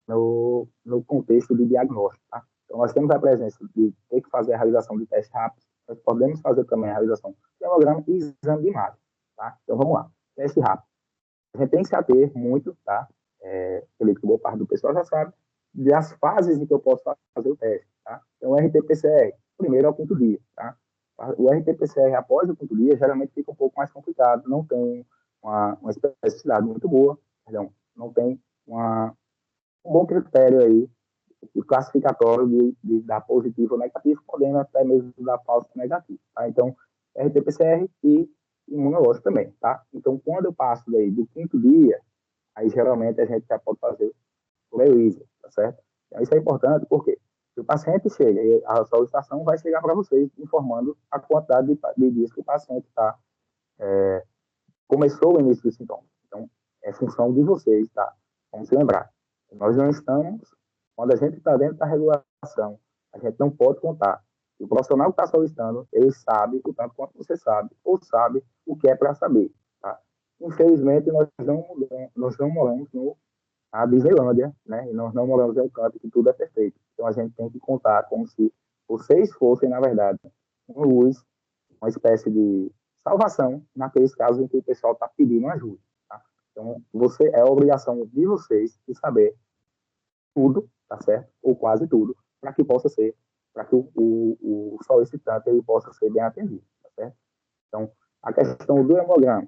no contexto de diagnóstico, tá? Então, nós temos a presença de ter que fazer a realização de testes rápidos, nós podemos fazer também a realização de hemograma e exame de imagem, tá? Então, vamos lá. Teste rápido. A gente tem que se ater muito, tá? Acredito que boa parte do pessoal já sabe, das fases em que eu posso fazer o teste, tá? Então, o RT-PCR, primeiro ao quinto dia, tá? O RT-PCR após o quinto dia, geralmente fica um pouco mais complicado, não tem uma especificidade muito boa, perdão, não tem um bom critério aí, o classificatório de dar positivo ou negativo, podendo até mesmo dar falso negativo, tá? Então, RT-PCR e imunológico também, tá? Então, quando eu passo daí do quinto dia, aí geralmente a gente já pode fazer o ELISA, tá certo? Então, isso é importante porque se o paciente chega, a solicitação vai chegar para vocês informando a quantidade de dias que o paciente começou o início dos sintomas. Então, é função de vocês, tá? Vamos se lembrar. Nós não estamos, quando a gente está dentro da regulação, a gente não pode contar. O profissional que está solicitando, ele sabe o tanto quanto você sabe, ou sabe o que é para saber, tá? Infelizmente, nós não moramos na Disneylândia, né? E nós não moramos em um canto que tudo é perfeito. Então, a gente tem que contar como se vocês fossem, na verdade, uma luz, uma espécie de salvação naqueles casos em que o pessoal está pedindo ajuda, tá? Então, é a obrigação de vocês de saber tudo, tá certo? Ou quase tudo, para que possa ser, para que o solicitante ele possa ser bem atendido, tá certo? Então, a questão do hemograma,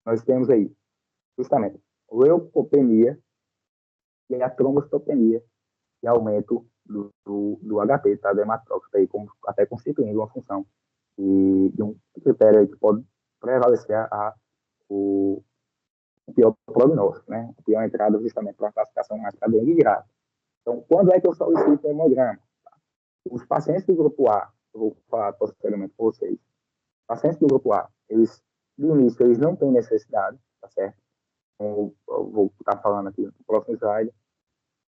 nós temos aí, justamente, leucopenia e a trombocitopenia, e aumento do HP, tá? Do hematócrito, aí, até constituindo uma função de um critério que pode prevalecer o pior prognóstico, né? A pior entrada justamente para a classificação mais para dengue grave. Então, quando é que eu solicito o hemograma? Os pacientes do grupo A, eu vou falar posteriormente com vocês, pacientes do grupo A, eles, no início, eles não têm necessidade, tá certo? Então, eu vou estar falando aqui no próximo slide,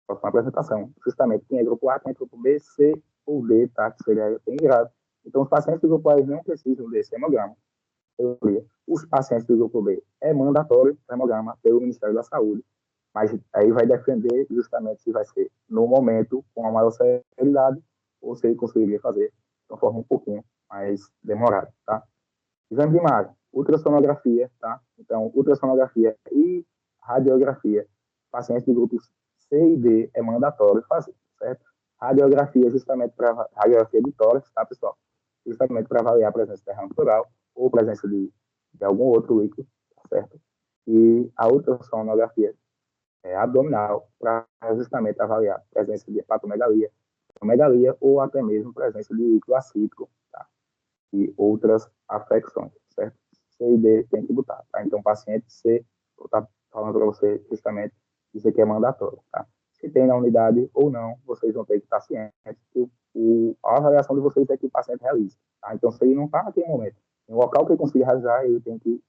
próxima apresentação. Justamente, quem é grupo A, quem é grupo B, C ou D, tá? Que seria bem grave. Então, os pacientes do grupo A, eles não precisam desse hemograma. Os pacientes do grupo B é mandatório o hemograma pelo Ministério da Saúde, mas aí vai depender justamente se vai ser no momento com a maior celeridade ou se ele conseguiria fazer de uma forma um pouquinho mais demorada, tá? Exame de imagem, ultrassonografia, tá? Então, ultrassonografia e radiografia, pacientes do grupo C e D é mandatório fazer, certo? Radiografia justamente para radiografia de tórax, tá, pessoal? Justamente para avaliar a presença de derrame pleural ou presença de algum outro líquido, certo? E a ultrassonografia abdominal para justamente avaliar a presença de hepatomegalia, megalia ou até mesmo presença de líquido acítico, tá? E outras afecções, certo? C e D tem que botar, tá? Então, paciente C, eu estou falando para você justamente, isso aqui é mandatório, tá? Se tem na unidade ou não, vocês vão ter que estar cientes que a avaliação de vocês é que o paciente realiza, tá? Então, se ele não está naquele momento, no local que ele conseguir realizar, ele tem que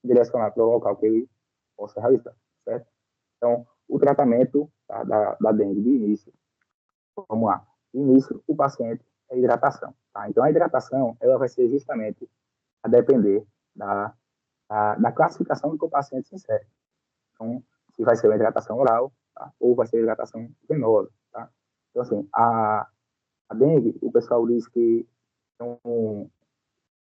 direcionar para o local que ele possa realizar, certo? Então, o tratamento, tá, da dengue de início, vamos lá. De início, o paciente é hidratação, tá? Então, a hidratação, ela vai ser justamente a depender da classificação do que o paciente se insere. Então, se vai ser uma hidratação oral, tá? Ou vai ser uma hidratação venosa, tá? Então, assim, a dengue, o pessoal diz que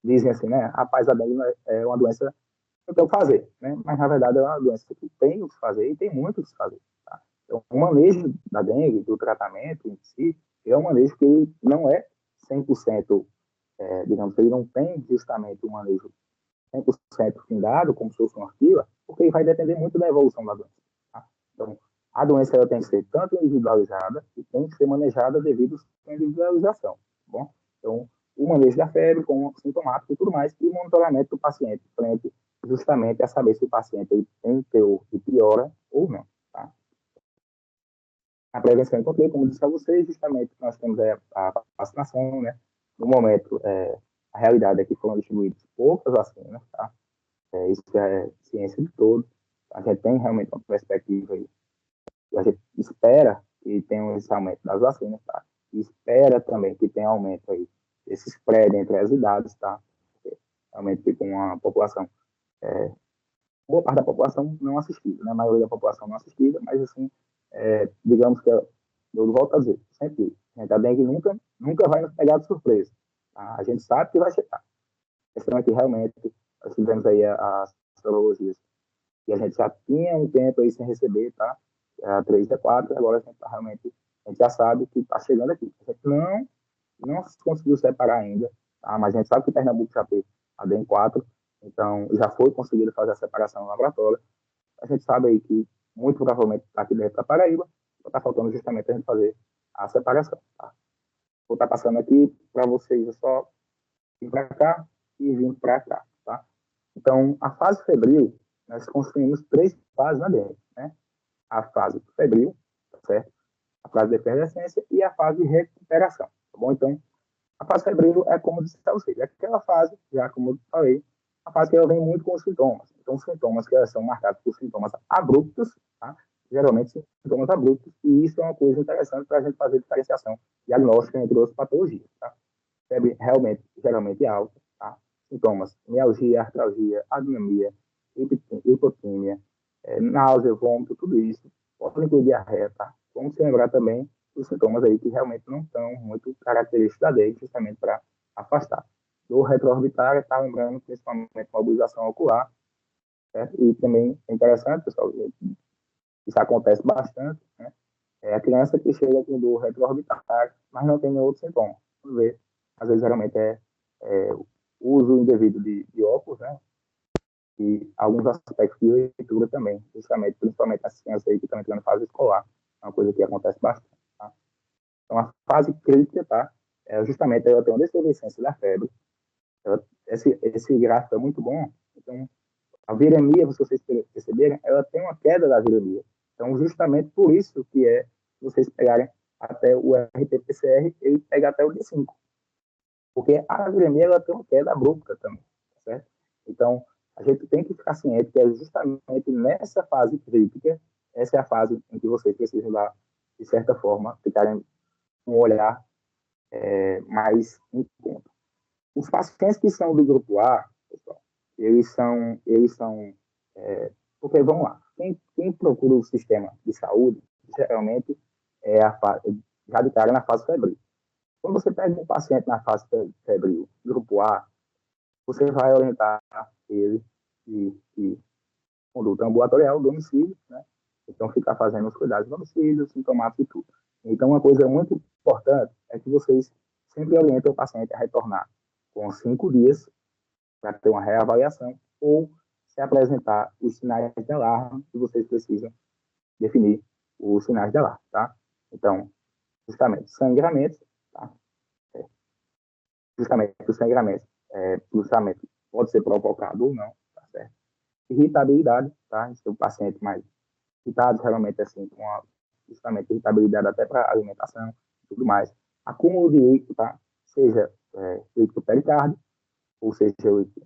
dizem assim, né? Rapaz, a dengue é uma doença que não tem o que fazer, né? Mas, na verdade, é uma doença que tem o que fazer e tem muito o que fazer, tá? Então, o manejo da dengue, do tratamento em si, é um manejo que não é 100%, digamos, ele não tem justamente um manejo 100% findado, como se fosse uma fila, porque vai depender muito da evolução da doença, tá? Então, a doença ela tem que ser tanto individualizada e tem que ser manejada devido à individualização, tá bom? Então, o manejo da febre com sintomático e tudo mais, e o monitoramento do paciente frente justamente a saber se o paciente ele tem teor de piora ou não, tá? A prevenção e controle, como disse a vocês, justamente nós temos a vacinação, né? No momento, a realidade é que foram distribuídas poucas vacinas, tá? Isso é ciência de todo. A gente tem realmente uma perspectiva aí. A gente espera que tenha esse aumento das vacinas, tá? E espera também que tenha aumento aí, esse spread entre as idades, tá? Porque realmente fica uma população, boa parte da população não assistida, né? A maioria da população não assistida, mas assim, digamos que, eu volto a dizer, sempre, a dengue nunca vai nos pegar de surpresa, tá? A gente sabe que vai chegar. A questão é que realmente nós tivemos aí as sorologias e a gente já tinha um tempo aí sem receber, tá? A 3 e a 4, agora a gente tá realmente, a gente já sabe que está chegando aqui. A gente não conseguiu separar ainda, tá? Mas a gente sabe que Pernambuco já teve a DEM4, então já foi conseguido fazer a separação no laboratório. A gente sabe aí que muito provavelmente está aqui dentro da Paraíba, está faltando justamente a gente fazer a separação, tá? Vou estar passando aqui para vocês, é só vir para cá e vir para cá, tá? Então, a fase febril, nós construímos 3 fases na dengue, né? A fase febril, certo? A fase de efervescência e a fase de recuperação, tá bom? Então, a fase febril é como disse a vocês, é aquela fase, já como eu falei, a fase que ela vem muito com os sintomas. Então, os sintomas que elas são marcados por sintomas abruptos, tá? Geralmente sintomas abruptos, e isso é uma coisa interessante para a gente fazer diferenciação diagnóstica entre outras patologias, tá? Febre realmente, geralmente alta, tá? Sintomas, mialgia, artralgia, anemia, hipotímia, náusea, vômito, tudo isso. Pode incluir diarreia, tá? Vamos se lembrar também dos sintomas aí que realmente não estão muito característicos da dengue, justamente para afastar. Do retroorbitário, está lembrando principalmente mobilização ocular, certo? E também é interessante, pessoal, isso acontece bastante, né? É a criança que chega com dor retroorbitária, mas não tem outros sintomas. Vamos ver, às vezes, geralmente o uso indevido de óculos, né? E alguns aspectos de leitura também, justamente, principalmente as crianças aí que estão entrando na fase escolar, é uma coisa que acontece bastante, tá? Então, a fase crítica, tá? Justamente, ela tem uma descendência da febre. Esse gráfico é muito bom. Então, a viremia, se vocês perceberem, ela tem uma queda da viremia. Então, justamente por isso que vocês pegarem até o RT-PCR, ele pega até o D5. Porque a viremia, ela tem uma queda abrupta também, certo? Então, a gente tem que ficar ciente que é justamente nessa fase crítica, essa é a fase em que vocês precisam dar, de certa forma, ficarem com um olhar mais em conta. Os pacientes que são do grupo A, pessoal, porque, vamos lá, quem procura o sistema de saúde, geralmente, já de cara na fase febril. Quando você pega um paciente na fase febril, grupo A, você vai orientar ele de conduta ambulatorial, domicílio, né? Então, ficar fazendo os cuidados do domicílio, sintomático e tudo. Então, uma coisa muito importante é que vocês sempre orientem o paciente a retornar com 5 dias para ter uma reavaliação ou se apresentar os sinais de alarme que vocês precisam definir os sinais de alarme, tá? Então, justamente, sangramentos, tá? Justamente o sangramento, justamente pode ser provocado ou não, tá certo? Irritabilidade, tá? Esse é o paciente mais irritado, geralmente assim, com justamente irritabilidade até para alimentação e tudo mais. Acúmulo de líquido, tá? Seja líquido pericárdio, ou seja, líquido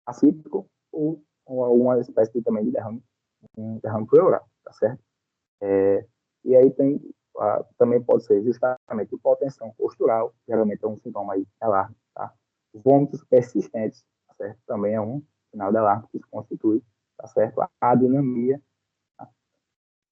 acítico, ou alguma espécie também de derrame pleural, tá certo? E aí também pode ser justamente hipotensão postural, geralmente é um sintoma aí de alarme, tá? Vômitos persistentes, tá certo? Também é um sinal de alarme que se constitui, tá certo? A adinamia, tá?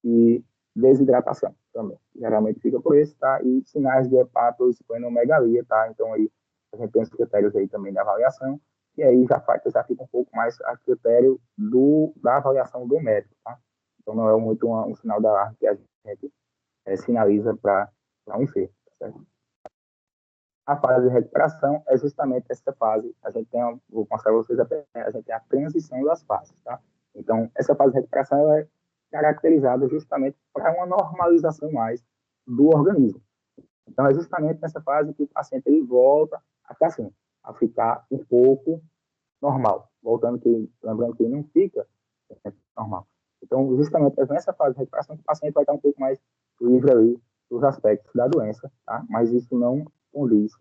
E desidratação também. Geralmente fica por esse, tá? E sinais de hepatosplenomegalia, tá? Então aí a gente tem os critérios aí também da avaliação, e aí já fica um pouco mais a critério da avaliação do médico, tá? Então não é muito um sinal de alarme que a gente sinaliza para um enfermo, tá certo? A fase de recuperação é justamente essa fase. A gente tem, vou mostrar para vocês, a gente tem a transição das fases, tá? Então, essa fase de recuperação é caracterizada justamente para uma normalização mais do organismo. Então, é justamente nessa fase que o paciente ele volta assim, a ficar um pouco normal. Lembrando que ele não fica normal. Então, justamente nessa fase de recuperação, o paciente vai estar um pouco mais livre ali dos aspectos da doença, tá? Mas isso não condiz.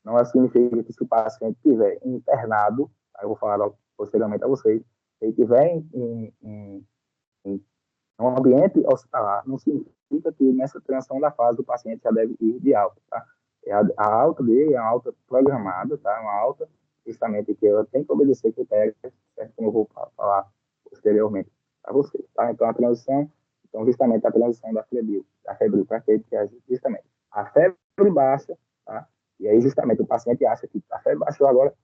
Não significa que se o paciente estiver internado, tá? Eu vou falar posteriormente a vocês, se ele estiver em um ambiente hospitalar, não significa que nessa transição da fase o paciente já deve ir de alta, tá? A alta dele é uma alta programada, tá? Uma alta justamente que ela tem que obedecer critérios, certo? Como eu vou falar posteriormente para vocês, tá? Então justamente a transição da febril para febril, que é justamente a febre baixa, tá? E aí justamente o paciente acha que a febre baixou agora,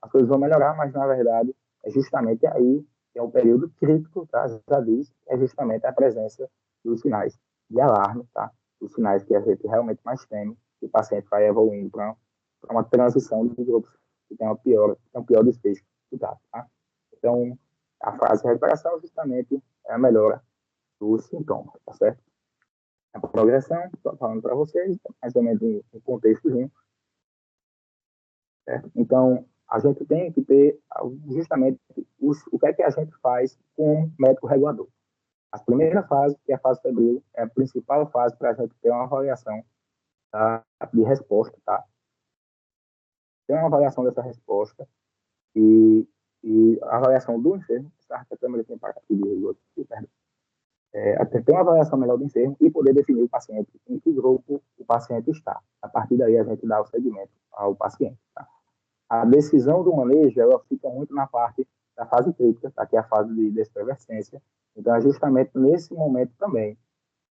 as coisas vão melhorar, mas na verdade é justamente aí que é um período crítico, tá? Já diz, é justamente a presença dos sinais de alarme, tá? Os sinais que a gente realmente mais teme, que o paciente vai evoluindo para uma transição de grupos que tem um pior desfecho do dado, tá? Então, a fase de recuperação justamente é a melhora dos sintomas, tá certo? A progressão, estou falando para vocês, mais ou menos um contextozinho, certo? Então, a gente tem que ter justamente o que é que a gente faz com o médico regulador. A primeira fase, que é a fase febril, é a principal fase para a gente ter uma avaliação, tá, de resposta, tá? Tem uma avaliação dessa resposta e a avaliação do enfermo, certo? A câmera tem parte aqui de rigor, ter uma avaliação melhor do enfermo e poder definir o paciente, em que grupo o paciente está. A partir daí, a gente dá o segmento ao paciente, tá? A decisão do manejo, ela fica muito na parte da fase crítica, tá? Que é a fase de despreversência. Então, é justamente nesse momento também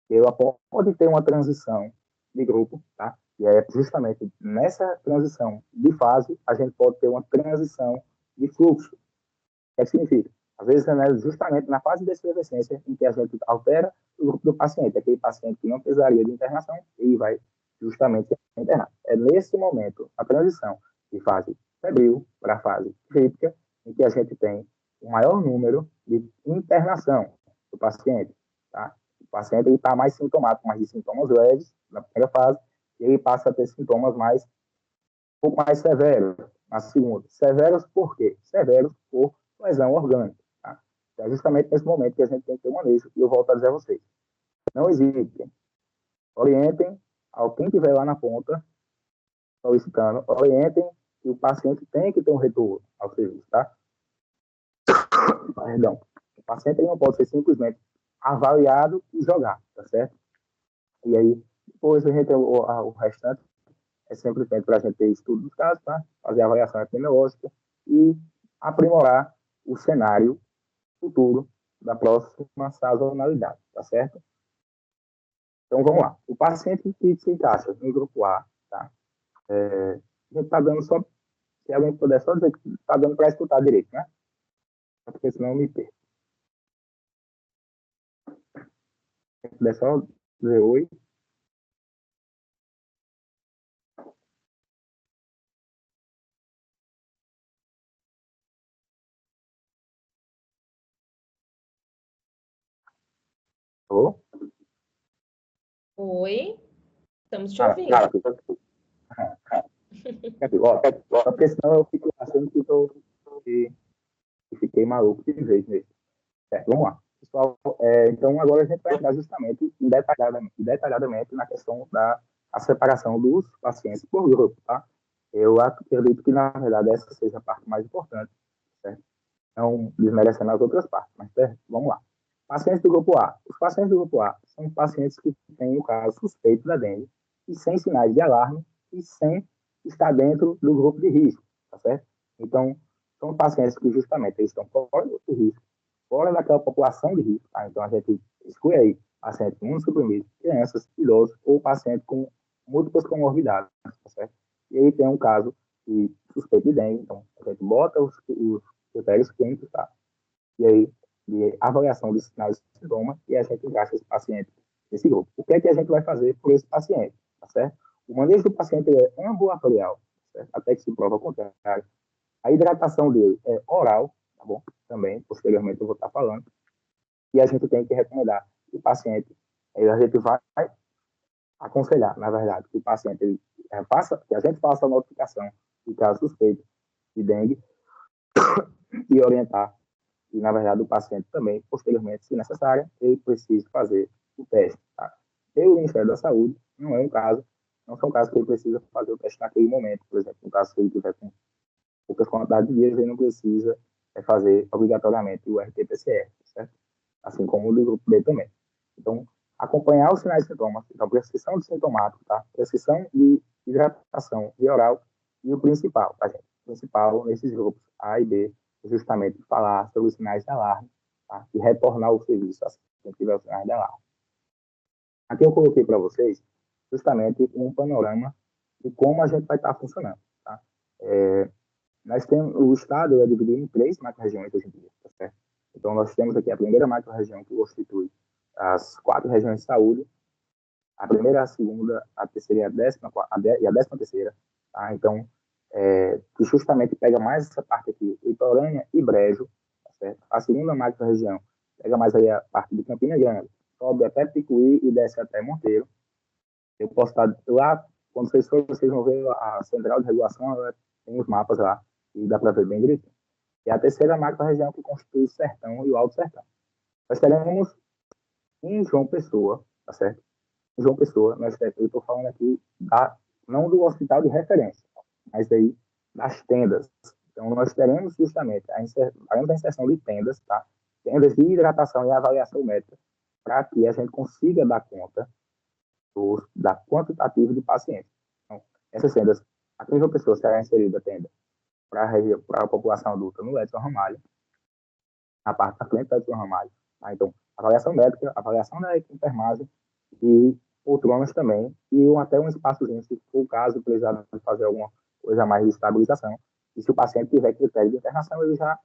que ela pode ter uma transição de grupo, tá? E é justamente nessa transição de fase, a gente pode ter uma transição de fluxo. O que significa? Às vezes, é justamente na fase de efervescência em que a gente altera o grupo do paciente. Aquele paciente que não precisaria de internação, ele vai justamente ser internado. É nesse momento, a transição de fase febril para a fase crítica, em que a gente tem o maior número de internação do paciente. Tá? O paciente está mais sintomático, mais de sintomas leves na primeira fase, e ele passa a ter sintomas um pouco mais severos na segunda. Severos por quê? Severos por lesão orgânica. Tá? Então, é justamente nesse momento que a gente tem que ter um manejo, e eu volto a dizer a vocês. Não hesitem. Orientem ao quem estiver lá na ponta, solicitando, orientem que o paciente tem que ter um retorno ao serviço, tá? Perdão. O paciente não pode ser simplesmente avaliado e jogar, tá certo? E aí, depois a gente, o restante é sempre feito para a gente ter estudo dos casos, tá? Fazer a avaliação epidemiológica e aprimorar o cenário futuro da próxima sazonalidade, tá certo? Então, vamos lá. O paciente que se encaixa no grupo A, tá? A gente está dando só, se alguém puder só dizer que está dando para escutar direito, né? Porque senão eu me perco. Se puder só dizer oi. Alô?
Oi, estamos te ouvindo.
Porque senão eu fico achando que fiquei maluco de vez mesmo. Certo, vamos lá. Pessoal, então agora a gente vai entrar justamente detalhadamente na questão da separação dos pacientes por grupo, tá? Eu acredito que, na verdade, essa seja a parte mais importante, certo? Não desmerecendo as outras partes, mas certo? Vamos lá. Pacientes do grupo A. Os pacientes do grupo A são pacientes que têm o caso suspeito da dengue e sem sinais de alarme e sem estar dentro do grupo de risco, tá certo? Então, são pacientes que justamente eles estão fora do grupo de risco, fora daquela população de risco, tá? Então, a gente exclui aí pacientes imunossuprimidos, crianças, idosos ou pacientes com múltiplas comorbidades, tá certo? E aí tem um caso de suspeito de dengue, então a gente bota os critérios clínicos, tá? E aí, de avaliação de sinais de sintoma, e a gente encaixa esse paciente nesse grupo. O que é que a gente vai fazer por esse paciente, tá certo? O manejo do paciente é ambulatorial, certo? Até que se prova o contrário. A hidratação dele é oral, tá bom? Também, posteriormente eu vou estar falando. E a gente tem que recomendar que o paciente, a gente vai aconselhar, na verdade, que o paciente ele, que a gente faça a notificação de caso suspeito de dengue e orientar e, na verdade, o paciente também, posteriormente, se necessário, ele precisa fazer o teste. Tá? Pelo Ministério da Saúde, não é um caso, não são casos que ele precisa fazer o teste naquele momento. Por exemplo, no caso que ele tiver com poucas quantidades de dias, ele não precisa fazer obrigatoriamente o RT-PCR, certo? Assim como o do grupo B também. Então, acompanhar os sinais e sintomas, então, prescrição de sintomático, tá? Prescrição de hidratação via oral e o principal, tá, gente? O principal nesses grupos A e B, justamente falar sobre os sinais de alarme, tá? E retornar ao serviço assim que tiver os sinais de alarme. Aqui eu coloquei para vocês justamente um panorama de como a gente vai estar funcionando, tá? Nós temos, o estado é dividido em 3 macro-regiões hoje em dia, tá certo? Então, nós temos aqui a primeira macro-região, que constitui as 4 regiões de saúde, a primeira, a segunda, a terceira e a décima, e a 13ª, tá? Então, que justamente pega mais essa parte aqui, Litorânea e Brejo, tá certo? A segunda macro-região pega mais aí a parte de Campina Grande, sobe até Picuí e desce até Monteiro. Eu posso estar lá, quando vocês forem, vocês vão ver a central de regulação, tem os mapas lá, e dá para ver bem direitinho. E a terceira macro-região que constitui o Sertão e o Alto Sertão. Nós teremos em João Pessoa, tá certo? Em João Pessoa, eu estou falando aqui não do hospital de referência, mas aí das tendas. Então, nós teremos justamente a inserção de tendas, tá? Tendas de hidratação e avaliação médica, para que a gente consiga dar conta da quantitativa de pacientes. Então, essas tendas, aqui em João Pessoa será inserida a tenda para a população adulta no Edson Ramalho, na parte da frente do Edson Ramalho. Tá? Então, avaliação médica, avaliação da enfermagem e poltronas também, e até um espaçozinho, se for o caso, precisar fazer alguma coisa mais de estabilização. E se o paciente tiver critério de internação, ele já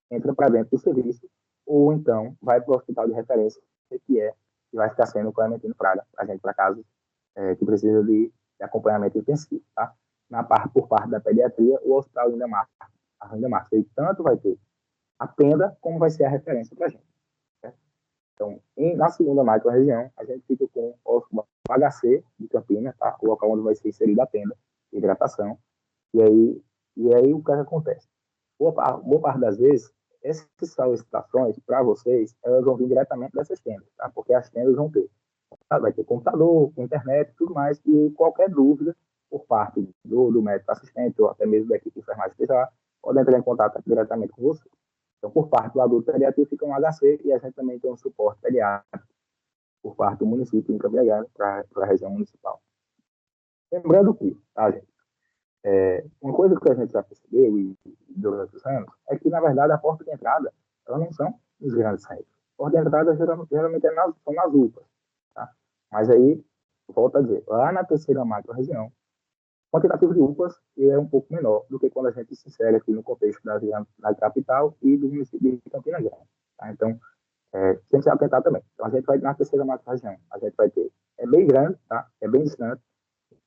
entra para dentro do serviço, ou então vai para o hospital de referência, que vai ficar sendo o Clementino Fraga, a gente, para casos que precisa de acompanhamento intensivo. Tá? Por parte da pediatria, o hospital ainda marca. Ele tanto vai ter a tenda, como vai ser a referência para a gente. Certo? Então, na segunda macro-região, a gente fica com o HC de Campinas, tá? O local onde vai ser inserida a tenda de hidratação. E aí o que acontece? Boa parte das vezes, essas solicitações para vocês, elas vão vir diretamente dessas tendas, tá? Porque as tendas vão ter. Vai ter computador, internet, tudo mais, e qualquer dúvida por parte do médico assistente ou até mesmo da equipe de enfermagem que já pode entrar em contato diretamente com você. Então, por parte do adulto pediátrico fica um HC e a gente também tem um suporte pediátrico por parte do município em Campina Grande para a região municipal. Lembrando que, tá, gente? Uma coisa que a gente já percebeu durante os anos é que, na verdade, a porta de entrada, elas não são nos grandes centros. A porta de entrada geralmente são nas UPAs. Tá? Mas aí, volto a dizer, lá na terceira macro-região, o quantitativo de UPAs é um pouco menor do que quando a gente se insere aqui no contexto da capital e do município de Campina Grande. Tá? Então, tem que se atentar também. Então, a gente vai na terceira macro-região, a gente vai ter, é bem grande, tá? É bem distante,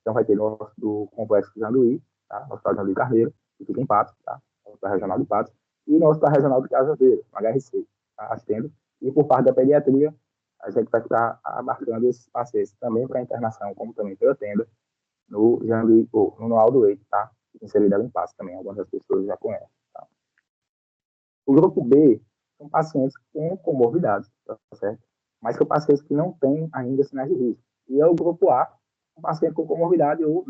então vai ter do Complexo de Janduí, tá? No Hospital Janduí Carneiro, que fica em Patos, tá? No Hospital Regional de Patos, e no Hospital Regional de Cajueiro, no HRC, tá? As tendas. E por parte da pediatria, a gente vai estar abarcando esses pacientes também para internação, como também pela tenda, no Janduí, ou no Aldo Leite, tá? Inserido ali em Patos também, algumas das pessoas já conhecem, tá? O grupo B são pacientes com comorbidades, tá certo? Mas são pacientes que não têm ainda sinais de risco. E é o grupo A, um paciente com comorbidade ou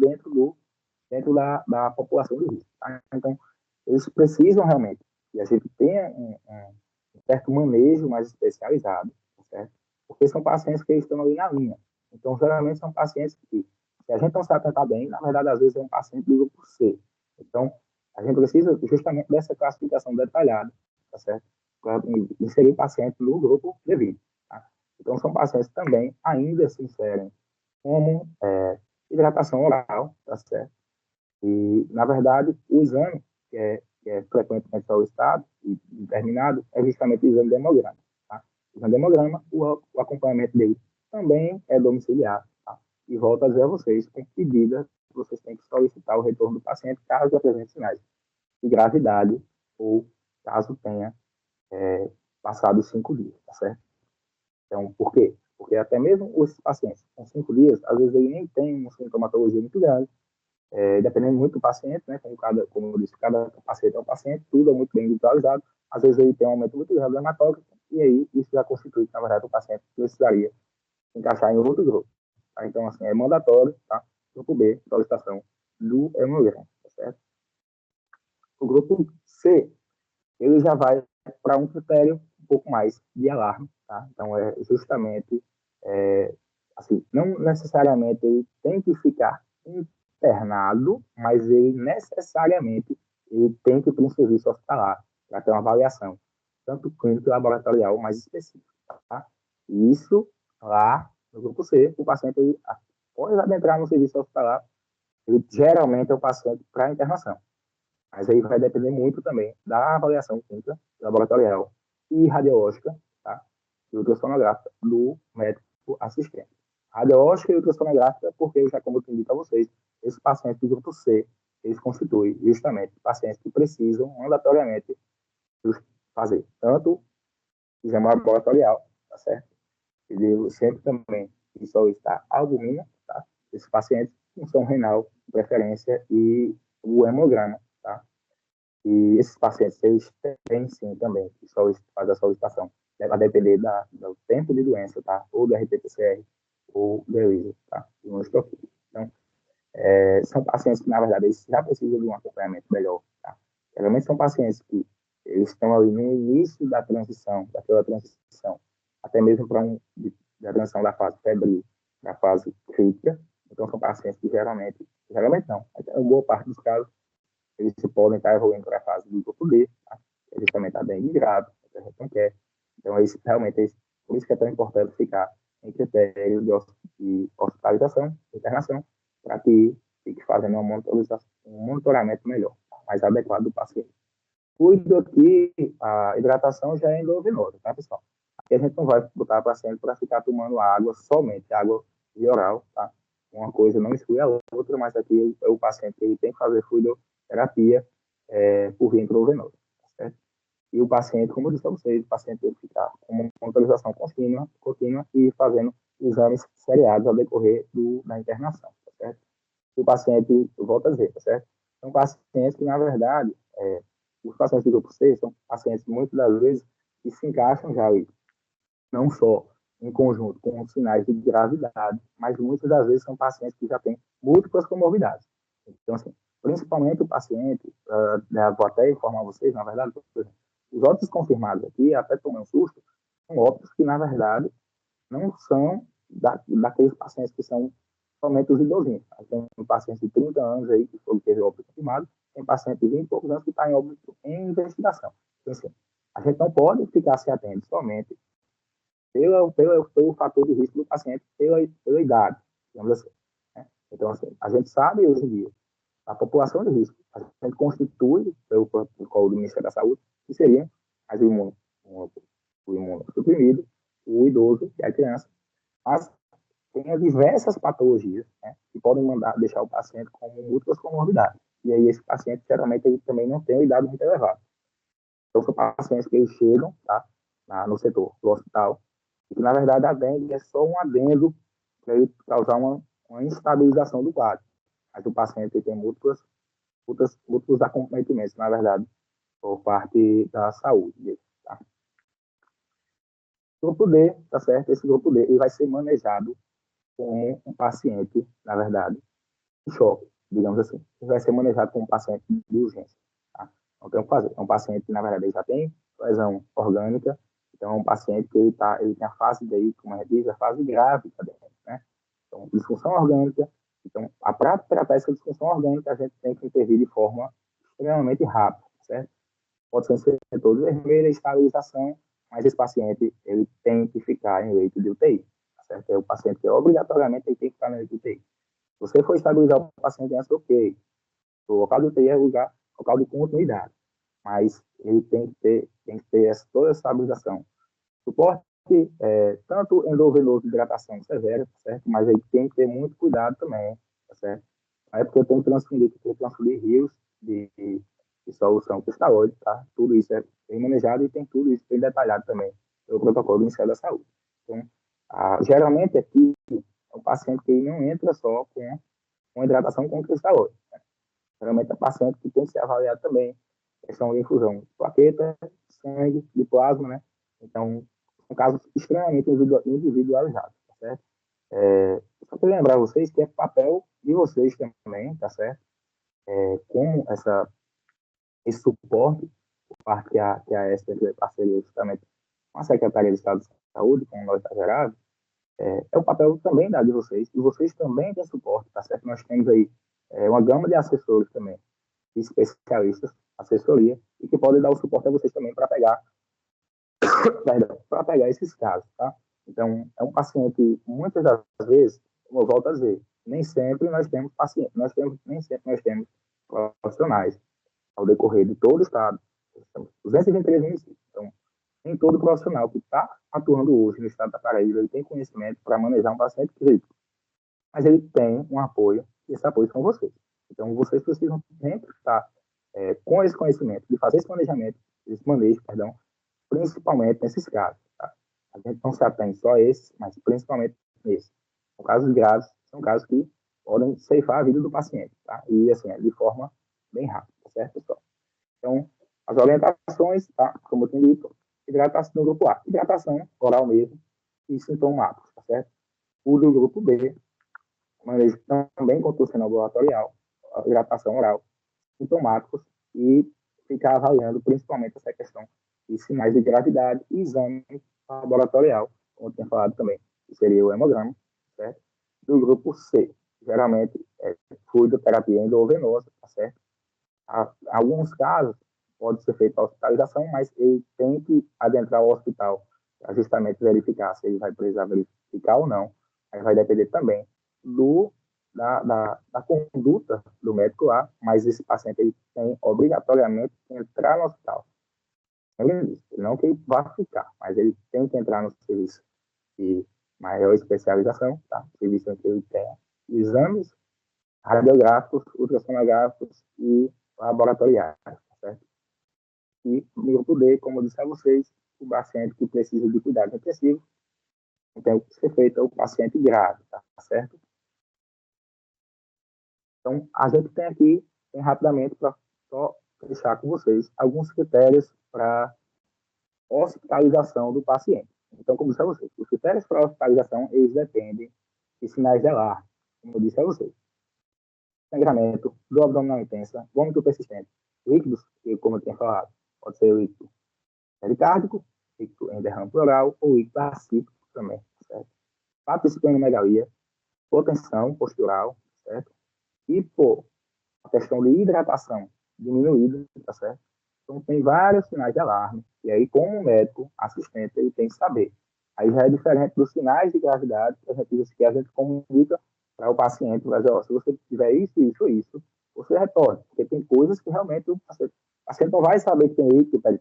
dentro da população de risco. Tá? Então, eles precisam realmente que a gente tenha um certo manejo mais especializado, tá certo? Porque são pacientes que estão ali na linha. Então, geralmente são pacientes que, se a gente não se atentar bem, na verdade, às vezes é um paciente do grupo C. Então, a gente precisa justamente dessa classificação detalhada, tá certo? Para inserir o paciente no grupo devido. Tá? Então, são pacientes que também ainda se inserem como hidratação oral, tá certo? E, na verdade, o exame, que é frequentemente solicitado e determinado, é justamente o exame de hemograma. Tá? O exame de hemograma, o acompanhamento dele também é domiciliar. Tá? E volto a dizer a vocês, com pedida, vocês têm que solicitar o retorno do paciente caso apresente sinais de gravidade ou caso tenha passado 5 dias, tá certo? Então, por quê? Porque até mesmo os pacientes com 5 dias, às vezes ele nem tem uma sintomatologia muito grande, dependendo muito do paciente, né? Como eu disse, cada paciente é um paciente, tudo é muito bem individualizado. Às vezes ele tem um aumento muito grande da hematócrita, e aí isso já constitui que, na verdade, o paciente precisaria encaixar em outro grupo. Tá? Então, assim, é mandatório, tá? Grupo B, solicitação do hemograma, tá certo? O grupo C, ele já vai para um critério um pouco mais de alarme, tá? Então, é justamente, assim, não necessariamente ele tem que ficar internado, mas ele necessariamente ele tem que ir para um serviço hospitalar para ter uma avaliação, tanto clínica e laboratorial mais específica, tá? Isso lá no grupo C, o paciente, ele, após adentrar no serviço hospitalar, ele geralmente é o paciente para internação. Mas aí vai depender muito também da avaliação clínica, laboratorial e radiológica, tá? E ultrassonográfica do médico assistente. Radiológica e ultrassonográfica, porque, já como eu tenho dito a vocês, esses pacientes do grupo C, eles constituem justamente pacientes que precisam mandatoriamente fazer tanto exame laboratorial, tá certo? E devo sempre também solicitar albumina, tá? Esses pacientes, função renal, preferência e o hemograma, tá? E esses pacientes, eles têm sim também que fazer a solicitação. Vai depender do tempo de doença, tá? Ou do RT-PCR, ou do ELISA, tá? Então, são pacientes que, na verdade, eles já precisam de um acompanhamento melhor, tá? Geralmente são pacientes que eles estão ali no início da transição, daquela transição, até mesmo da transição da fase febril para a fase crítica. Então, são pacientes que geralmente não, em boa parte dos casos, eles podem estar evoluindo para a fase do grupo D, tá? Eles também estão bem migrados, a gente não quer. Então, realmente, por isso que é tão importante ficar em critérios de hospitalização, internação, para que fique fazendo um monitoramento melhor, mais adequado do paciente. Cuido que a hidratação já é endovenosa, tá, pessoal? Aqui a gente não vai botar o paciente para ficar tomando água, somente água via oral, tá? Uma coisa não exclui a outra, mas aqui é o paciente que ele tem que fazer fluidoterapia por via intravenosa, tá certo? E o paciente, como eu disse a vocês, o paciente tem que ficar com uma monitorização contínua e fazendo exames seriados ao decorrer da internação, tá certo? E o paciente, eu volto a dizer, tá certo? São pacientes que, na verdade, os pacientes do grupo C são pacientes, muitas das vezes, que se encaixam já aí, não só em conjunto com os sinais de gravidade, mas muitas das vezes são pacientes que já têm múltiplas comorbidades. Então, assim, principalmente o paciente, vou até informar vocês, na verdade, os óbitos confirmados aqui, até tomei um susto, são óbitos que, na verdade, não são daqueles pacientes que são somente os idosinhos. Tem um paciente de 30 anos aí, que foi o que teve óbito confirmado, tem paciente de 20 e poucos anos que está em óbito em investigação. Então, assim, a gente não pode ficar se atento somente pelo fator de risco do paciente, pela idade, digamos assim. Né? Então, assim, a gente sabe hoje em dia, a população de risco, a gente constitui, pelo protocolo do Ministério da Saúde, que seriam as o imunossuprimido, o idoso e a criança, mas tem diversas patologias, né, que podem deixar o paciente com múltiplas comorbidades. E aí esse paciente, geralmente, ele também não tem uma idade muito elevada. Então, são pacientes que eles chegam, tá, no setor do hospital, e que, na verdade, a dengue é só um adendo para ele causar uma instabilização do quadro. Mas o paciente tem múltiplos acometimentos, na verdade, por parte da saúde dele, tá? Grupo D, tá certo? Esse grupo D, ele vai ser manejado como um paciente, na verdade, em choque, digamos assim. Ele vai ser manejado como um paciente de urgência, tá? Não tem o que fazer. É um paciente que, na verdade, ele já tem lesão orgânica, então é um paciente que ele tem a fase daí, como a gente diz, a fase grave, tá dentro, né? Então, disfunção orgânica. Então, a prática terapêutica de disfunção orgânica, a gente tem que intervir de forma extremamente rápida, certo? Pode ser um setor de vermelho, estabilização, mas esse paciente ele tem que ficar em leito de UTI, certo? É o paciente que obrigatoriamente ele tem que ficar no leito de UTI. Se você for estabilizar o paciente antes, ok. O local de UTI é o local de continuidade, mas ele tem que ter toda essa estabilização. Suporte tanto endovenoso de hidratação severa, certo? Mas aí tem que ter muito cuidado também, tá certo? Aí porque eu tenho que transferir rios de solução cristalóide, tá? Tudo isso é bem manejado e tem tudo isso bem detalhado também pelo protocolo do Ministério da Saúde. Então, geralmente aqui é um paciente que não entra só com hidratação com cristalóide. Né? Geralmente é um paciente que tem que ser avaliado também questão de infusão de plaqueta, sangue, de plasma, né? Então, são casos extremamente individualizados, tá certo? Só queria lembrar vocês que é papel de vocês também, tá certo? Com esse suporte, por parte que a ESP fez parceria justamente com a Secretaria de Estado de Saúde, com nós da Gerado, é o papel também de vocês, e vocês também têm suporte, tá certo? Nós temos aí uma gama de assessores também, de especialistas, assessoria, e que podem dar o suporte a vocês também para pegar esses casos, tá? Então, é um paciente, muitas das vezes, como eu volto a dizer, nem sempre nós temos pacientes, nem sempre nós temos profissionais ao decorrer de todo o estado. Temos 223 municípios. Então, nem todo profissional que está atuando hoje no estado da Paraíba ele tem conhecimento para manejar um paciente crítico, mas ele tem um apoio, e esse apoio são vocês. Então, vocês precisam sempre estar com esse conhecimento, de fazer esse manejo, perdão, principalmente nesses casos. Tá? A gente não se atém só a esses, mas principalmente nesses. São casos graves, são casos que podem ceifar a vida do paciente, tá? E, assim, de forma bem rápida, tá certo, pessoal? Então, as orientações, tá? Como eu tenho dito, hidratação do grupo A, hidratação oral mesmo e sintomáticos, tá certo? O do grupo B, manejo também contorcional ambulatorial, hidratação oral, sintomáticos e ficar avaliando principalmente essa questão de sinais de gravidade e exame laboratorial, como eu tinha falado também, que seria o hemograma, certo? Do grupo C, geralmente fluidoterapia endovenosa, tá certo? Alguns casos pode ser feita a hospitalização, mas ele tem que adentrar o hospital para justamente verificar se ele vai precisar verificar ou não. Aí vai depender também da conduta do médico lá, mas esse paciente ele tem obrigatoriamente que entrar no hospital. Não que ele vá ficar, mas ele tem que entrar no serviço de maior especialização, tá? Serviço em que ele tenha exames radiográficos, ultrassonográficos e laboratoriais, tá certo? E no grupo D, como eu disse a vocês, o paciente que precisa de cuidado intensivo, então, que ser feito é o paciente grave, tá certo? Então, a gente tem aqui, bem rapidamente, para só deixar com vocês, alguns critérios para hospitalização do paciente. Então, como eu disse a vocês, os critérios para hospitalização, eles dependem de sinais de alarme, como eu disse a vocês. Sangramento, dor abdominal intensa, vômito persistente, líquidos, que, como eu tinha falado, pode ser líquido pericárdico, líquido em derrame pleural ou líquido acítico também, certo? Pato de esplenomegalia, hipotensão postural, certo? E, a questão de hidratação diminuída, tá certo? Então, tem vários sinais de alarme, e aí, como médico assistente, ele tem que saber. Aí já é diferente dos sinais de gravidade que a gente comunica para o paciente, mas, se você tiver isso, você retorna, porque tem coisas que realmente o paciente não vai saber que tem isso que pede.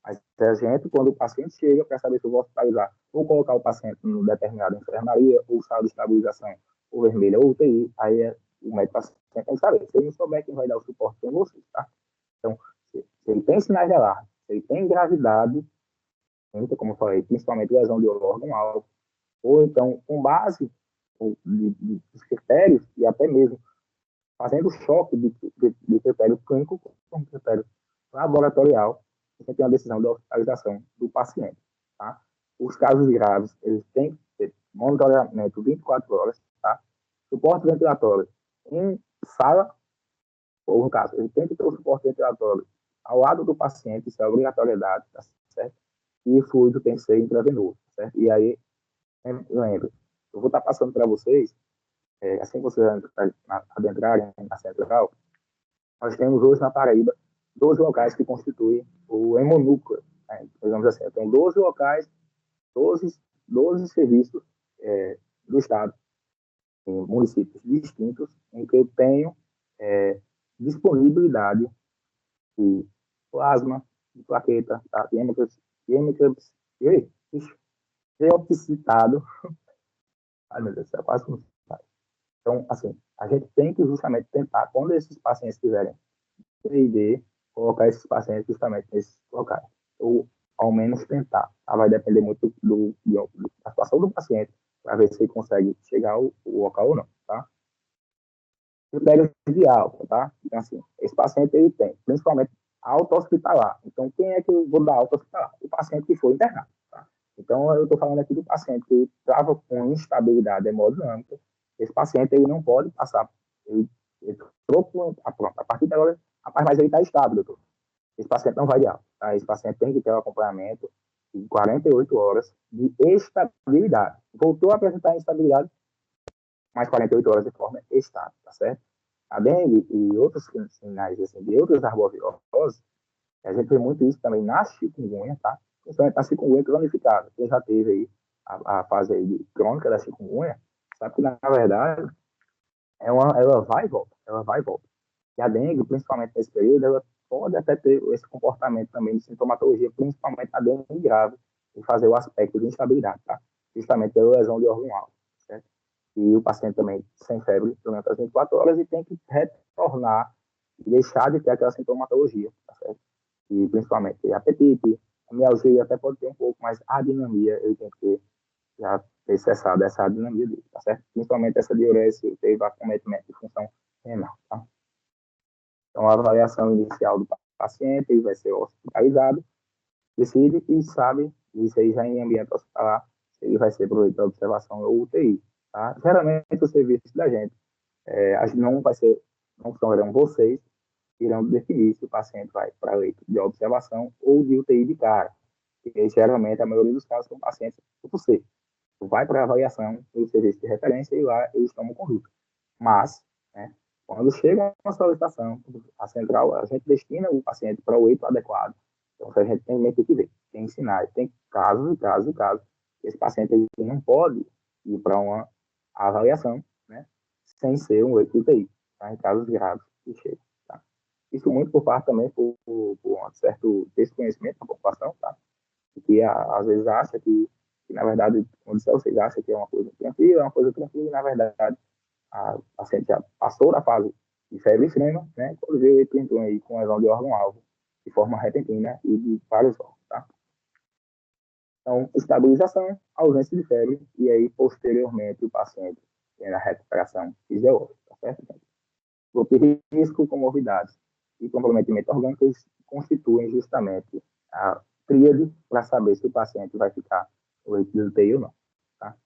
Mas a gente, quando o paciente chega para saber se eu vou hospitalizar ou colocar o paciente em determinada enfermaria, ou sala de estabilização, ou vermelha, ou UTI, aí o médico paciente tem que saber. Se ele não souber, quem vai dar o suporte são vocês, tá? Então, se ele tem sinais de alarme, se ele tem gravidade, como eu falei, principalmente lesão de órgão-alvo, ou então, com base dos critérios, e até mesmo fazendo choque de critério clínico com critério laboratorial, você tem uma decisão de hospitalização do paciente. Tá? Os casos graves, eles têm que ter monitoramento 24 horas, tá? Suporte ventilatório em sala, ou no caso, ele tem que ter o suporte ventilatório ao lado do paciente, isso é obrigatoriedade, tá certo? E o fluido tem que ser intravenoso, certo? E aí, lembre, eu vou estar passando para vocês, assim que vocês adentrarem na central, nós temos hoje na Paraíba 12 locais que constituem o hemonúcleo. Né? Digamos assim, então 12 locais, 12 serviços do Estado, em municípios distintos, em que eu tenho disponibilidade de plasma, de plaqueta, tá? de reopticitado. Ai, meu Deus do céu, quase como. Então, assim, a gente tem que justamente tentar, quando esses pacientes tiverem PID, colocar esses pacientes justamente nesses locais. Ou, ao menos, tentar. Tá? Vai depender muito da situação do paciente, para ver se ele consegue chegar ao local ou não, tá? Critérios de alta, tá? Então, assim, esse paciente, ele tem, principalmente, alta hospitalar. Então, quem é que eu vou dar alta hospitalar? O paciente que foi internado, tá? Então, eu estou falando aqui do paciente que estava com instabilidade hemodinâmica. Esse paciente, ele não pode passar, ele trocou, a partir de agora, rapaz, mas ele está estável, doutor. Esse paciente não vai de alta, tá? Esse paciente tem que ter um acompanhamento de 48 horas de estabilidade. Voltou a apresentar instabilidade, mais 48 horas de forma estável, tá certo? A dengue e outros sinais assim, de outras arboviroses, a gente vê muito isso também na chikungunya, tá? Principalmente na chikungunya cronificada. Quem já teve aí a fase aí de crônica da chikungunya, sabe que, na verdade, ela vai e volta, ela vai e volta. E a dengue, principalmente nesse período, ela pode até ter esse comportamento também de sintomatologia, principalmente a dengue grave, e fazer o aspecto de instabilidade, tá? Justamente pela lesão de órgão-alvo, certo? E o paciente também sem febre durante as 24 horas e tem que retornar e deixar de ter aquela sintomatologia, tá certo? E principalmente apetite, a mialgia até pode ter um pouco, mas a dinamia ele tem que ter, já ter cessado essa dinamia dele, tá certo? Principalmente essa diurese teve acometimento de função renal, tá? Então, a avaliação inicial do paciente, ele vai ser hospitalizado, decide e sabe, isso aí já em ambiente hospitalar, se ele vai ser proveito da observação ou UTI. Tá? Geralmente, o serviço da gente, não vai ser, não serão vocês que irão definir se o paciente vai para leito de observação ou de UTI de cara. Porque, geralmente, a maioria dos casos são pacientes tipo C. Vai para a avaliação do serviço de referência e lá eles tomam conduta. Mas, né, quando chega uma solicitação, a central, a gente destina o paciente para o leito adequado. Então, a gente tem que ver. Tem sinais, tem casos e casos e casos. Esse paciente ele não pode ir para uma avaliação, né, sem ser um leito de UTI, tá? Em casos graves que chegam. Tá? Isso muito por parte também por um certo desconhecimento da população, tá? Que às vezes acha que na verdade, quando vocês acham que é uma coisa tranquila, e na verdade a paciente já passou da fase de febre extrema, né? Quando veio ele entrou aí com lesão de órgão-alvo de forma repentina e de vários órgãos, tá? Então, estabilização, ausência de febre e aí, posteriormente, o paciente tem a recuperação fisiológica, tá certo, gente? Grupo de risco, comorbidades e comprometimento orgânico constituem justamente a tríade para saber se o paciente vai ficar no leito de UTI ou não, tá?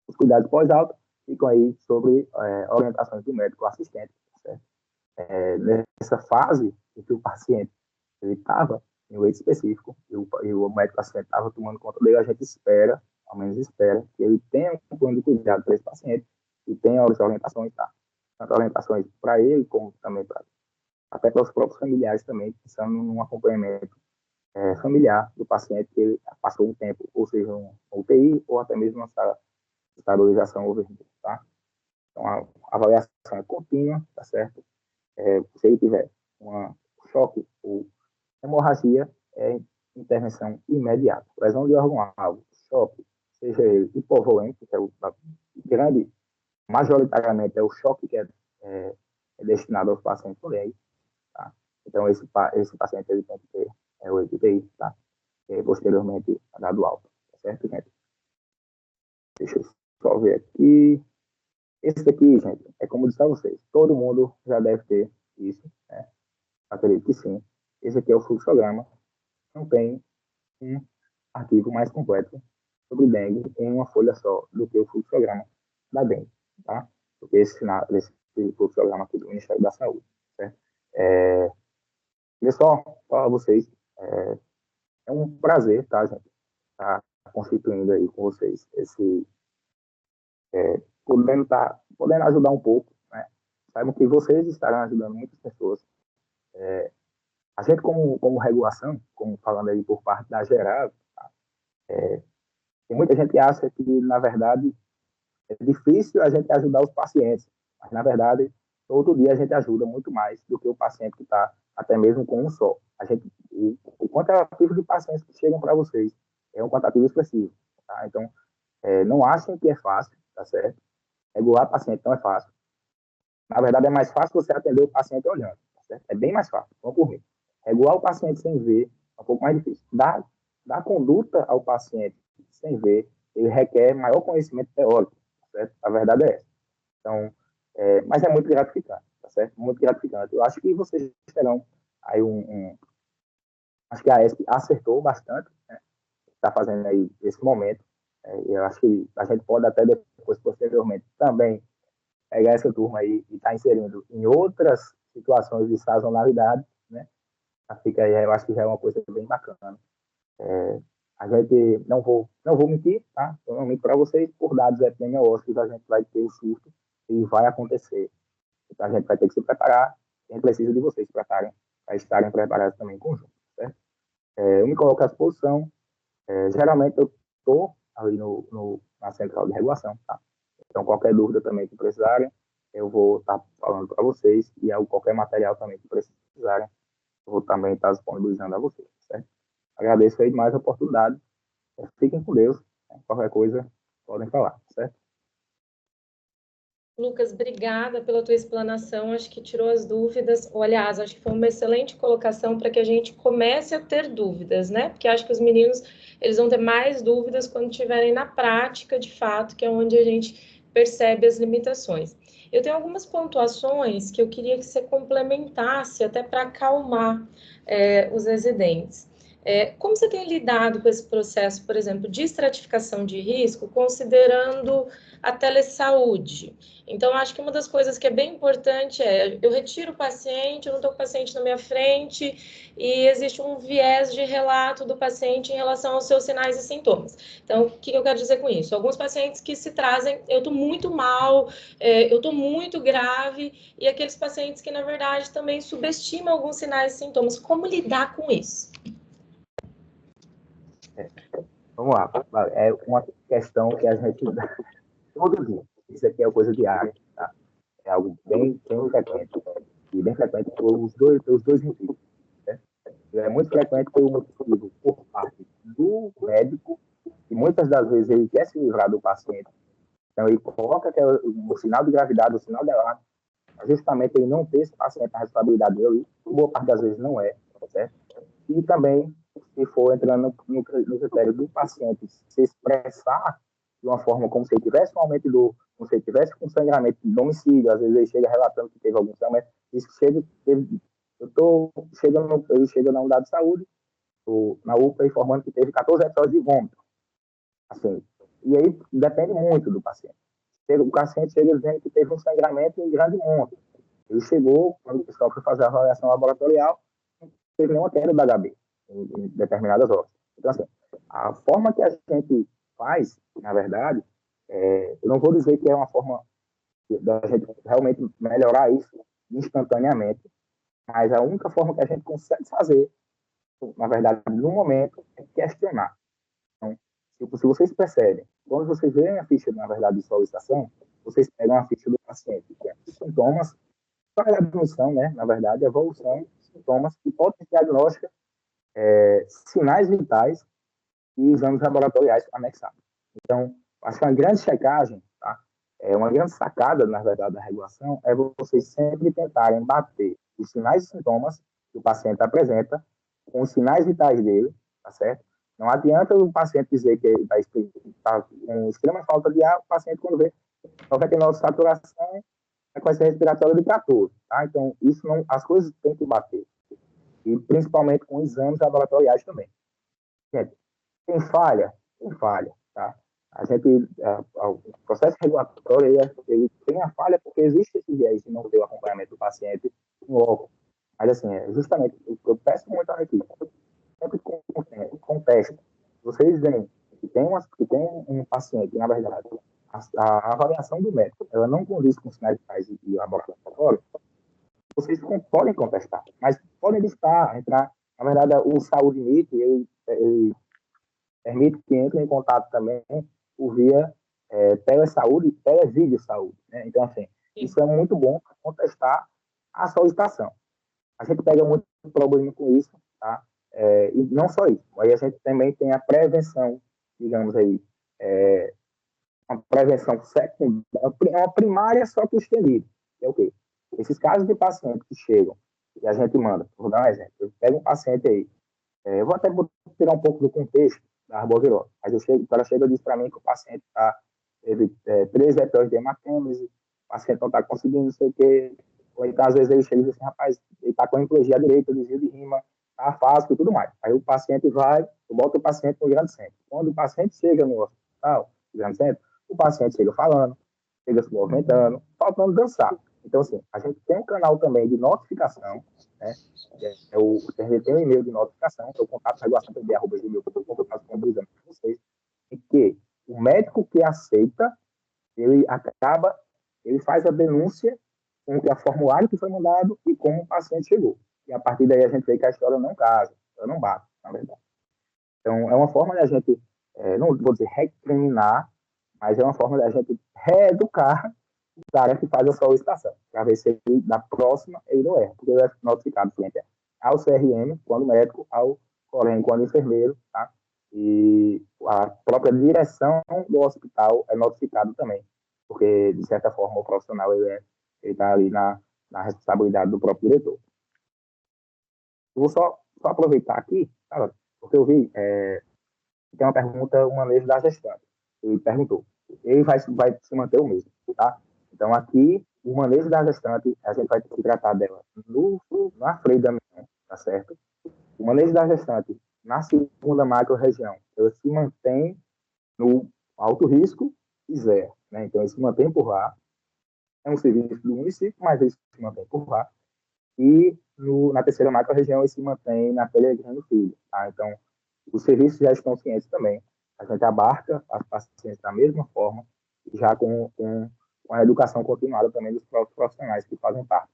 Os cuidados pós-alta ficam aí sobre orientações do médico assistente, certo? Nessa fase em que o paciente estava em um leito específico e o médico assistente estava tomando conta dele, a gente espera ao menos espera, que ele tenha um plano de cuidado para esse paciente e tenha as orientações, tá? Tanto orientações para ele, como também até para os próprios familiares também, pensando num acompanhamento familiar do paciente que ele passou um tempo, ou seja, um UTI, ou até mesmo uma estabilização overnight, tá? Então, a avaliação é contínua, tá certo? Se ele tiver um choque ou hemorragia, é intervenção imediata. Lesão de órgão-alvo, choque, seja ele hipovolente, que é o grande, majoritariamente é o choque que é destinado aos pacientes por aí, tá? Então, esse paciente ele tem que ter o EPI, tá? E posteriormente, dado alta, tá certo, gente? Deixa eu só ver aqui. Esse aqui, gente, é como eu disse a vocês, todo mundo já deve ter isso, né? Acredito que sim. Esse aqui é o fluxograma. Não tem um arquivo mais completo sobre dengue em uma folha só do que o fluxograma da dengue, tá? Porque esse fluxograma aqui do Ministério da Saúde, certo? Queria só falar a vocês, é um prazer, tá, gente? Tá constituindo aí com vocês esse podendo ajudar um pouco, né? Saibam que vocês estarão ajudando muitas pessoas. A gente, como regulação, como falando aí por parte da geral, tá? Tem muita gente que acha que, na verdade, é difícil a gente ajudar os pacientes, mas, na verdade, todo dia a gente ajuda muito mais do que o paciente que está até mesmo com um só. O quantitativo de pacientes que chegam para vocês é um quantitativo expressivo, tá? Então, não achem que é fácil, tá certo? Regular paciente não é fácil. Na verdade, é mais fácil você atender o paciente olhando, tá certo? É bem mais fácil, vamos por mim. Regular o paciente sem ver é um pouco mais difícil. Dar conduta ao paciente sem ver, ele requer maior conhecimento teórico, tá certo? A verdade é essa. Então, mas é muito gratificante, tá certo? Muito gratificante. Eu acho que vocês terão aí acho que a ESP acertou bastante, né? Está fazendo aí esse momento. Eu acho que a gente pode até depois, posteriormente, também pegar essa turma aí e estar tá inserindo em outras situações de sazonalidade, né? Fica aí, eu acho que já é uma coisa bem bacana. A gente, não vou mentir, tá? Eu não minto para vocês, por dados epidemiológicos, a gente vai ter o surto e vai acontecer. Então, a gente vai ter que se preparar, e a gente precisa de vocês para estarem preparados também em conjunto, certo? Eu me coloco à disposição. Geralmente, eu estou ali na central de regulação, tá? Então, qualquer dúvida também que precisarem, eu vou estar falando para vocês, e qualquer material também que precisarem, eu vou também estar disponibilizando a vocês, certo? Agradeço aí mais a oportunidade. Fiquem com Deus. Qualquer coisa, podem falar, certo?
Lucas, obrigada pela tua explanação, acho que tirou as dúvidas, ou, aliás, acho que foi uma excelente colocação para que a gente comece a ter dúvidas, né? Porque acho que os meninos, eles vão ter mais dúvidas quando estiverem na prática, de fato, que é onde a gente percebe as limitações. Eu tenho algumas pontuações que eu queria que você complementasse, até para acalmar os residentes. Como você tem lidado com esse processo, por exemplo, de estratificação de risco, considerando a telesaúde? Então, acho que uma das coisas que é bem importante eu retiro o paciente, eu não estou com o paciente na minha frente e existe um viés de relato do paciente em relação aos seus sinais e sintomas. Então, o que eu quero dizer com isso? Alguns pacientes que se trazem, eu estou muito mal, eu estou muito grave, e aqueles pacientes que, na verdade, também subestimam alguns sinais e sintomas. Como lidar com isso?
Vamos lá. É uma questão que a gente todo dia. Isso aqui é uma coisa diária, tá? É algo bem frequente. E bem frequente pelos dois motivos. Né? É muito frequente pelo motivo por parte do médico, e muitas das vezes ele quer se livrar do paciente. Então, ele coloca o sinal de gravidade, o sinal de alarme, justamente ele não ter esse paciente na responsabilidade dele, boa parte das vezes não é, certo? E também, se for entrando no critério do paciente se expressar de uma forma como se ele tivesse um aumento como se ele tivesse com sangramento de domicílio, às vezes ele chega relatando que teve algum sangramento, isso ele chega na unidade de saúde, na UPA, informando que teve 14 episódios de vômito. Assim, e aí depende muito do paciente. O paciente chega dizendo que teve um sangramento em grande monte. Ele chegou, quando o pessoal foi fazer a avaliação laboratorial, não teve nenhuma queda da HB em determinadas horas. Então, assim, a forma que a gente faz, na verdade, eu não vou dizer que é uma forma da gente realmente melhorar isso instantaneamente, mas a única forma que a gente consegue fazer, na verdade, no momento, é questionar. Então, se vocês percebem, quando vocês veem a ficha, na verdade, de solicitação, vocês pegam a ficha do paciente, que é sintomas, qual é a diminuição, né? Na verdade, a evolução, sintomas, hipótese diagnóstica, sinais vitais e exames laboratoriais anexados. Então, acho que uma grande checagem, tá? Uma grande sacada, na verdade, da regulação é vocês sempre tentarem bater os sinais e sintomas que o paciente apresenta com os sinais vitais dele, tá certo? Não adianta o paciente dizer que ele está com extrema falta de ar, o paciente, quando vê 99 de saturação, a frequência respiratória de 14, tá? Então, isso não, as coisas têm que bater. E principalmente com exames laboratoriais também. Gente, tem falha, tá? A gente, o processo regulatório, ele tem a falha porque existe esse viés de não ter o acompanhamento do paciente logo. Mas, assim, justamente, eu peço muito à equipe, sempre conteste. Vocês veem que tem um paciente, na verdade, a avaliação do médico, ela não condiz com sinais vitais e laboratório, vocês podem contestar, mas podem entrar, na verdade, o Saúde NIT, ele permite que entre em contato também por via telesaúde e televídeo saúde, né? Então, assim, isso é muito bom para contestar a solicitação. A gente pega muito problema com isso, tá? E não só isso, aí a gente também tem a prevenção, digamos aí, uma prevenção secundária, uma primária só que estendida. É o quê? Esses casos de pacientes que chegam e a gente manda, vou dar um exemplo, eu pego um paciente aí, eu vou até tirar um pouco do contexto da arbovirose, mas o cara chega e diz para mim que o paciente teve 3 episódios de hematêmese, o paciente não está conseguindo, não sei o quê, ou então às vezes ele chega e diz assim, rapaz, ele está com a hemiplegia direita, desvio de rima, está afásico e tudo mais. Aí o paciente vai, eu boto o paciente no grande centro. Quando o paciente chega no hospital, no grande centro, o paciente chega falando, chega se movimentando, faltando dançar. Então, assim, a gente tem um canal também de notificação, né? A gente tem um e-mail de notificação, que é o contato regulação.gmail.com, que eu faço combinando com vocês, e que o médico que aceita, ele faz a denúncia com o formulário que foi mandado e como o paciente chegou. E a partir daí a gente vê que a história não casa, ela não bate, na verdade. Então, é uma forma de a gente, não vou dizer recriminar, mas é uma forma de a gente reeducar o cara que faz a solicitação, para ver se ele, na próxima ele não erra, porque ele é notificado frente ao CRM, quando médico, ao COREM, quando enfermeiro, tá? E a própria direção do hospital é notificado também, porque, de certa forma, o profissional ele está ali na responsabilidade do próprio diretor. Eu vou só aproveitar aqui, tá? Porque eu vi, tem uma pergunta, uma vez da gestante, ele perguntou, ele vai se manter o mesmo, tá? Então, aqui, o manejo da gestante, a gente vai ter que tratar dela na freio da manhã, tá certo? O manejo da gestante, na segunda macro-região, ela se mantém no alto risco e zero, né? Então, ele se mantém por lá. É um serviço do município, mas ele se mantém por lá. E na terceira macro-região, ele se mantém na Pelegrino Filho, tá? Então, os serviços já estão cientes também. A gente abarca as pacientes da mesma forma, já com a educação continuada também dos próprios profissionais que fazem parte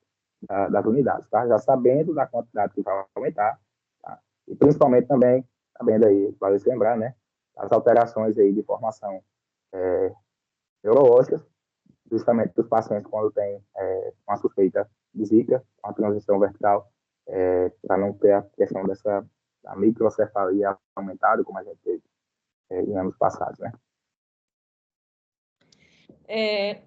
das unidades, tá? Já sabendo da quantidade que vai aumentar, tá? E principalmente também, sabendo aí, vale se lembrar, né? As alterações aí de formação neurológicas, justamente dos pacientes quando tem uma suspeita de Zika, uma transição vertical, para não ter a questão da microcefalia aumentada, como a gente teve em anos passados, né?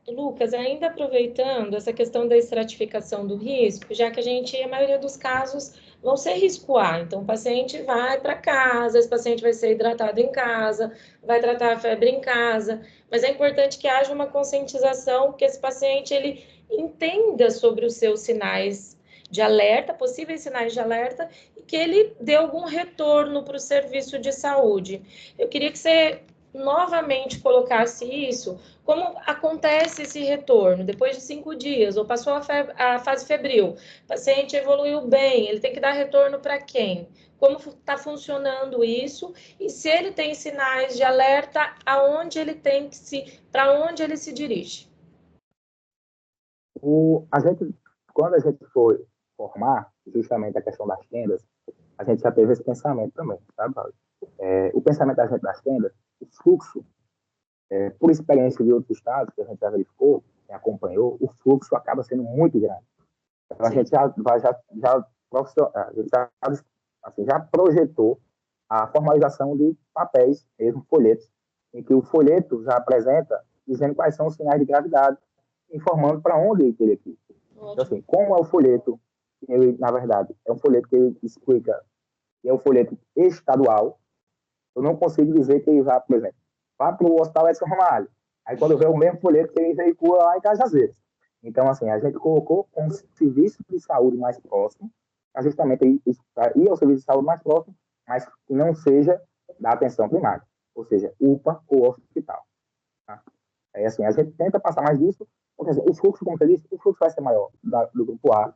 Lucas, ainda aproveitando essa questão da estratificação do risco, já que a maioria dos casos vão ser risco A, então o paciente vai para casa, esse paciente vai ser hidratado em casa, vai tratar a febre em casa, mas é importante que haja uma conscientização, que esse paciente ele entenda sobre os seus sinais de alerta, possíveis sinais de alerta, e que ele dê algum retorno para o serviço de saúde. Eu queria que você novamente colocasse isso, como acontece esse retorno depois de 5 dias, ou passou a fase febril, o paciente evoluiu bem, ele tem que dar retorno para quem? Como está funcionando isso? E se ele tem sinais de alerta, aonde ele tem que para onde ele se dirige?
Quando a gente foi formar justamente a questão das tendas, a gente já teve esse pensamento também, sabe, Paulo? O pensamento da gente das tendas, o fluxo, por experiência de outros estados que a gente já verificou, que acompanhou, o fluxo acaba sendo muito grande. Então, a gente já projetou a formalização de papéis, mesmo folhetos, em que o folheto já apresenta dizendo quais são os sinais de gravidade, informando para onde ele teria que ir. Então, assim, como é o folheto, ele, na verdade, é um folheto que ele explica, que é um folheto estadual, eu não consigo dizer que ele vá, por exemplo, vá para o Hospital Edson Ramalho. Aí, quando vê o mesmo folheto que ele veicula lá em Cajazeiras. Então, assim, a gente colocou um serviço de saúde mais próximo, para justamente ir ao serviço de saúde mais próximo, mas que não seja da atenção primária, ou seja, UPA ou hospital. Tá? Aí, assim, a gente tenta passar mais disso, porque assim, o fluxo, como você disse, o fluxo vai ser maior do grupo A,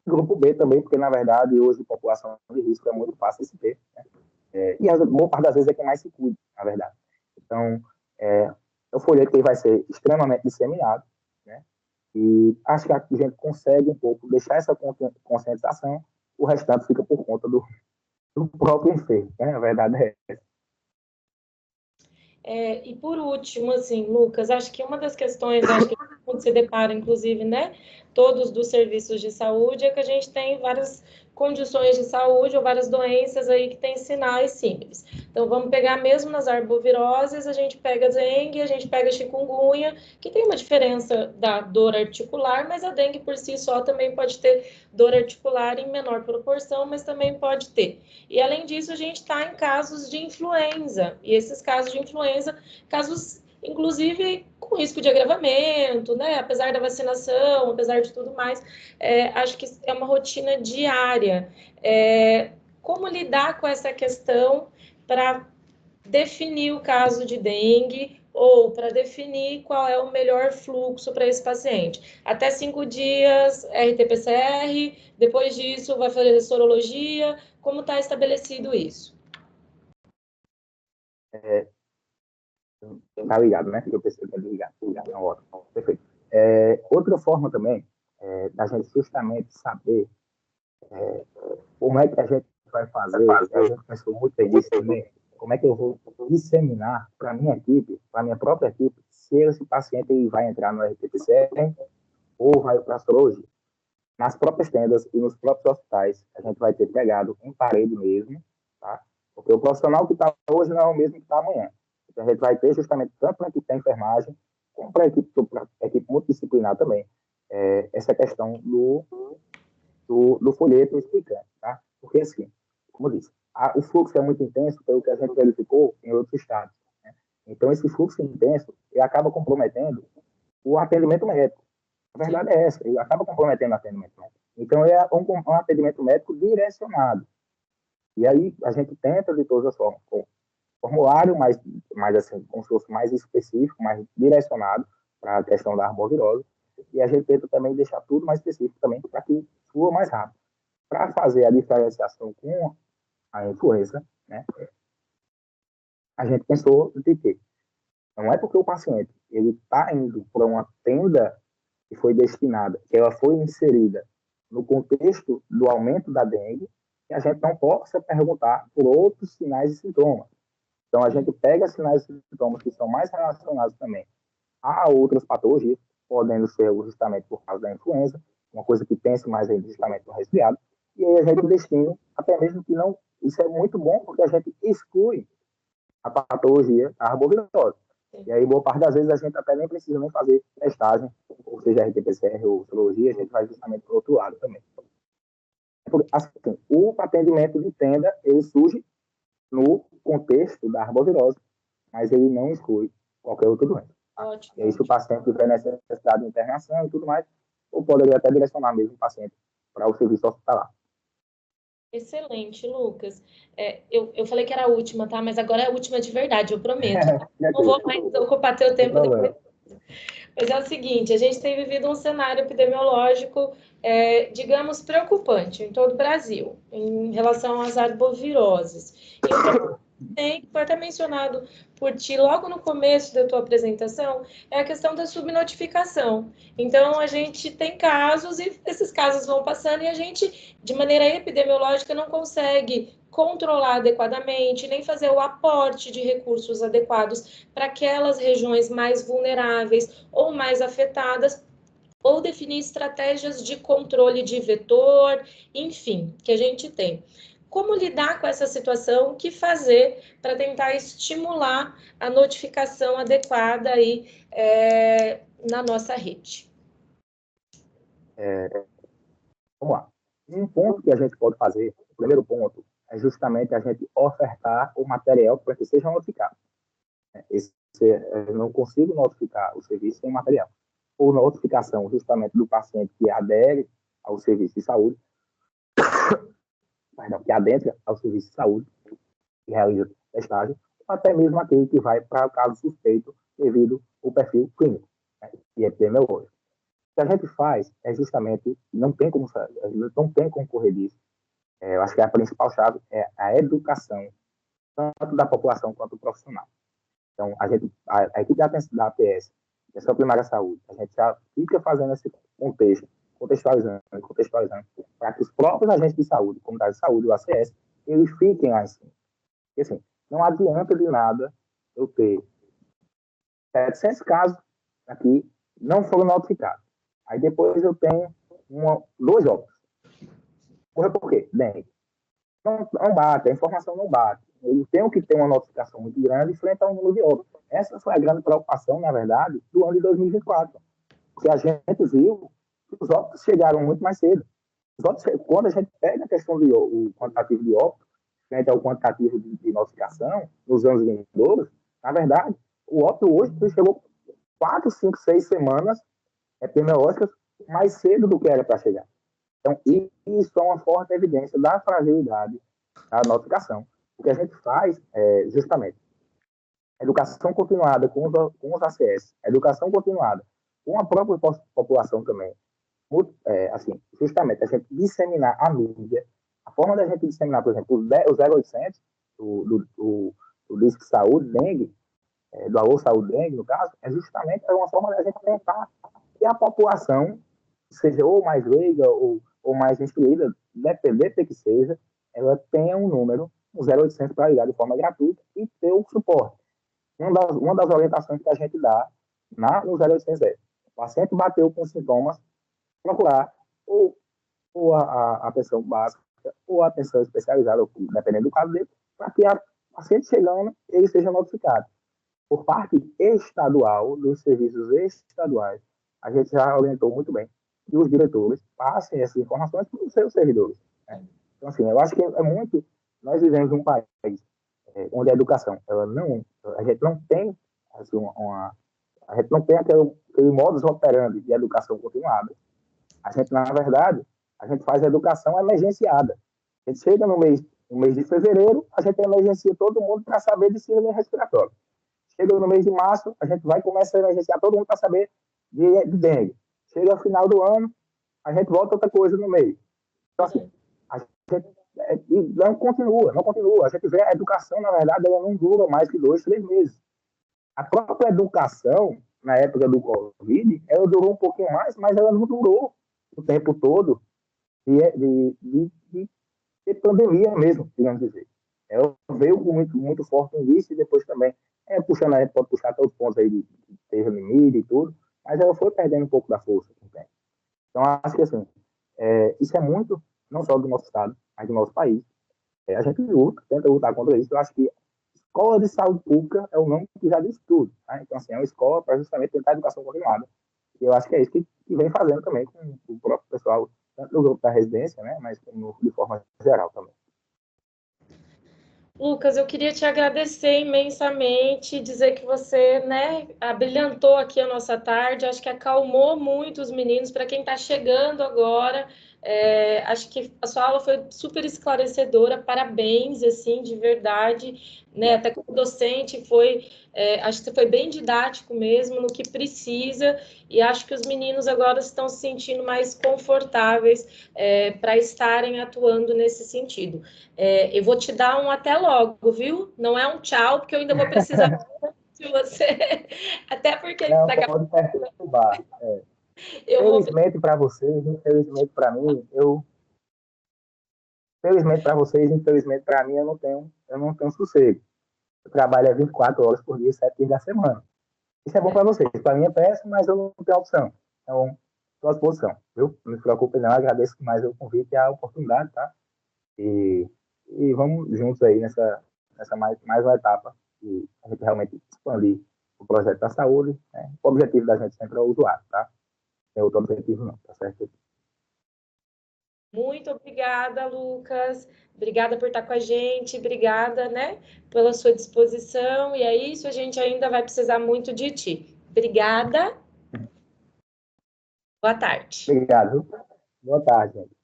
do grupo B também, porque, na verdade, hoje, a população de risco é muito fácil de se ter, né? E a boa parte das vezes é quem mais se cuida, na verdade. Então, é um folheto que vai ser extremamente disseminado, né? E acho que a gente consegue um pouco deixar essa conscientização, o restante fica por conta do próprio enfermo, né? A verdade é essa.
E por último, assim, Lucas, acho que uma das questões, acho que quando se depara, inclusive, né, todos dos serviços de saúde, é que a gente tem várias condições de saúde ou várias doenças aí que têm sinais simples. Então, vamos pegar mesmo nas arboviroses, a gente pega dengue, a gente pega chikungunya, que tem uma diferença da dor articular, mas a dengue por si só também pode ter dor articular em menor proporção, mas também pode ter. E além disso, a gente está em casos de influenza, e esses casos de influenza, casos inclusive com risco de agravamento, né? Apesar da vacinação, apesar de tudo mais, acho que é uma rotina diária. Como lidar com essa questão para definir o caso de dengue ou para definir qual é o melhor fluxo para esse paciente. Até 5 dias, RT-PCR, depois disso vai fazer sorologia. Como está estabelecido isso?
Tá ligado, né? Eu pensei que ligado. Não, ótimo. Perfeito. Outra forma também da gente justamente saber como é que a gente vai fazer, a gente pensou muito nisso também, como é que eu vou disseminar para a minha equipe, para a minha própria equipe, se esse paciente ele vai entrar no RT-PCR ou vai para a sorologia. Nas próprias tendas e nos próprios hospitais, a gente vai ter pegado em parede mesmo, tá? Porque o profissional que está hoje não é o mesmo que está amanhã. Então, a gente vai ter justamente tanto para a equipe da enfermagem, como para a equipe multidisciplinar também, essa questão do folheto explicando, tá? Porque, assim, como eu disse, o fluxo é muito intenso pelo que a gente verificou em outros estados, né? Então, esse fluxo intenso, ele acaba comprometendo o atendimento médico. A verdade é essa, ele acaba comprometendo o atendimento médico. Então, é um atendimento médico direcionado. E aí, a gente tenta, de todas as formas, com formulário mais assim, como se fosse mais específico, mais direcionado para a questão da arbovirose, e a gente tenta também deixar tudo mais específico também para que flua mais rápido. Para fazer a diferenciação com a influenza, né, a gente pensou de que não é porque o paciente ele está indo para uma tenda que foi destinada, que ela foi inserida no contexto do aumento da dengue, que a gente não possa perguntar por outros sinais e sintomas. Então, a gente pega sinais e sintomas que são mais relacionados também a outras patologias, podendo ser justamente por causa da influenza, uma coisa que pense mais aí justamente no resfriado, e aí a gente destina, até mesmo que não. Isso é muito bom, porque a gente exclui a patologia arbovirose. E aí, boa parte das vezes, a gente até nem precisa nem fazer testagem, ou seja, RT-PCR ou sorologia, a gente vai justamente para o outro lado também. Assim, o atendimento de tenda, ele surge no contexto da arbovirose, mas ele não exclui qualquer outra doença. Tá?
Ótimo.
E aí, se o paciente tiver necessidade de internação e tudo mais, ou poderia até direcionar mesmo o paciente para o serviço hospitalar.
Excelente, Lucas. Eu falei que era a última, tá? Mas agora é a última de verdade, eu prometo. Não vou mais ocupar teu tempo depois. Mas é o seguinte, a gente tem vivido um cenário epidemiológico, digamos, preocupante em todo o Brasil, em relação às arboviroses. E o que foi até mencionado por ti logo no começo da tua apresentação é a questão da subnotificação. Então, a gente tem casos e esses casos vão passando e a gente, de maneira epidemiológica, não consegue controlar adequadamente, nem fazer o aporte de recursos adequados para aquelas regiões mais vulneráveis ou mais afetadas, ou definir estratégias de controle de vetor, enfim, que a gente tem. Como lidar com essa situação? O que fazer para tentar estimular a notificação adequada aí, na nossa rede?
Vamos lá. Um ponto que a gente pode fazer, o primeiro ponto, é justamente a gente ofertar o material para que seja notificado. Eu não consigo notificar o serviço sem material. Ou notificação justamente do paciente que adere ao serviço de saúde, perdão, que adentra ao serviço de saúde, que realiza testagem, ou até mesmo aquele que vai para o caso suspeito devido ao perfil clínico, né, e epidemiológico. O que a gente faz é justamente, não tem como correr disso. Eu acho que a principal chave é a educação, tanto da população quanto do profissional. Então, a equipe da APS, Atenção Primária à Saúde, a gente já fica fazendo esse contextualizando, para que os próprios agentes de saúde, comunidade de saúde, o ACS, eles fiquem lá em cima. Porque, assim, não adianta de nada eu ter 700 casos aqui não foram notificados. Aí depois eu tenho 2 óbitos. Por quê? Dengue. Não bate, a informação não bate. Eu tenho que ter uma notificação muito grande frente ao número de óbitos. Essa foi a grande preocupação, na verdade, do ano de 2024. Porque a gente viu que os óbitos chegaram muito mais cedo. Quando a gente pega a questão do quantitativo de óbitos, frente ao quantitativo de notificação, nos anos vindouros, na verdade, o óbito hoje chegou 4, 5, 6 semanas epidemiológicas mais cedo do que era para chegar. Então, isso é uma forte evidência da fragilidade da notificação. O que a gente faz é, justamente, educação continuada com os ACS, educação continuada com a própria população também. Assim, justamente, a gente disseminar a mídia, a forma da gente disseminar, por exemplo, o 0800, do Disque Saúde, dengue, do Alô Saúde Dengue, no caso, é justamente uma forma da gente tentar que a população, seja ou mais leiga ou mais instruída, depender que seja, ela tenha um número, um 0800 para ligar de forma gratuita e ter o suporte. Uma das orientações que a gente dá no 0800 é: o paciente bateu com sintomas, procurar ou a atenção básica ou a atenção especializada, dependendo do caso dele, para que a paciente chegando, ele seja notificado. Por parte estadual, dos serviços estaduais, a gente já orientou muito bem que os diretores passem essas informações para os seus servidores. Né? Então, assim, eu acho que é muito... Nós vivemos num país onde a educação, a gente não tem assim, a gente não tem aquele modus operandi de educação continuada. A gente, na verdade, a gente faz a educação emergenciada. A gente chega no mês de fevereiro, a gente emergencia todo mundo para saber de síndrome respiratória. Chega no mês de março, a gente vai começar a emergenciar todo mundo para saber de dengue. Chega ao final do ano, a gente volta outra coisa no meio. Então, assim, a gente não continua. A gente vê a educação, na verdade, ela não dura mais que 2, 3 meses. A própria educação, na época do Covid, ela durou um pouquinho mais, mas ela não durou o tempo todo de pandemia mesmo, digamos dizer. Ela veio muito, muito forte no início e depois também, puxando, a gente pode puxar até os pontos aí de ter limite e tudo, mas ela foi perdendo um pouco da força com o tempo. Então, acho que assim, isso é muito, não só do nosso estado, mas do nosso país. A gente tenta lutar contra isso. Eu acho que escola de saúde pública é o nome que já diz tudo. Né? Então, assim, é uma escola para justamente tentar a educação continuada. E eu acho que é isso que vem fazendo também com o próprio pessoal, tanto do grupo da residência, né, mas de forma geral também.
Lucas, eu queria te agradecer imensamente, dizer que você, né, abrilhantou aqui a nossa tarde, acho que acalmou muito os meninos. Para quem está chegando agora, Acho que a sua aula foi super esclarecedora, parabéns, assim, de verdade, né? Até como docente acho que você foi bem didático mesmo no que precisa, e acho que os meninos agora estão se sentindo mais confortáveis para estarem atuando nesse sentido. Eu vou te dar um até logo, viu? Não é um tchau, porque eu ainda vou precisar de você, até porque
Não,
daqui a
pode perturbar.
eu vou.
Felizmente para vocês, infelizmente para mim, felizmente para vocês, infelizmente para mim, eu não tenho sossego. Eu trabalho 24 horas por dia, 7 dias da semana. Isso é bom para vocês. Para mim é péssimo, mas eu não tenho opção. Então, estou à disposição, viu? Não se preocupe não, agradeço mais o convite e a oportunidade, tá? E, e vamos juntos aí nessa mais uma etapa e a gente realmente expandir o projeto da saúde, né? O objetivo da gente sempre é o usuário, tá? Não tem outro objetivo não, tá certo?
Muito obrigada, Lucas. Obrigada por estar com a gente, obrigada, né, pela sua disposição. E é isso, a gente ainda vai precisar muito de ti. Obrigada. Boa tarde.
Obrigado. Boa tarde, gente.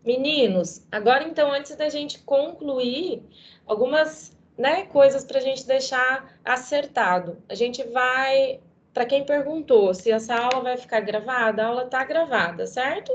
Meninos, agora então, antes da gente concluir, algumas, né, coisas para a gente deixar acertado. A gente vai, para quem perguntou se essa aula vai ficar gravada, a aula está gravada, certo?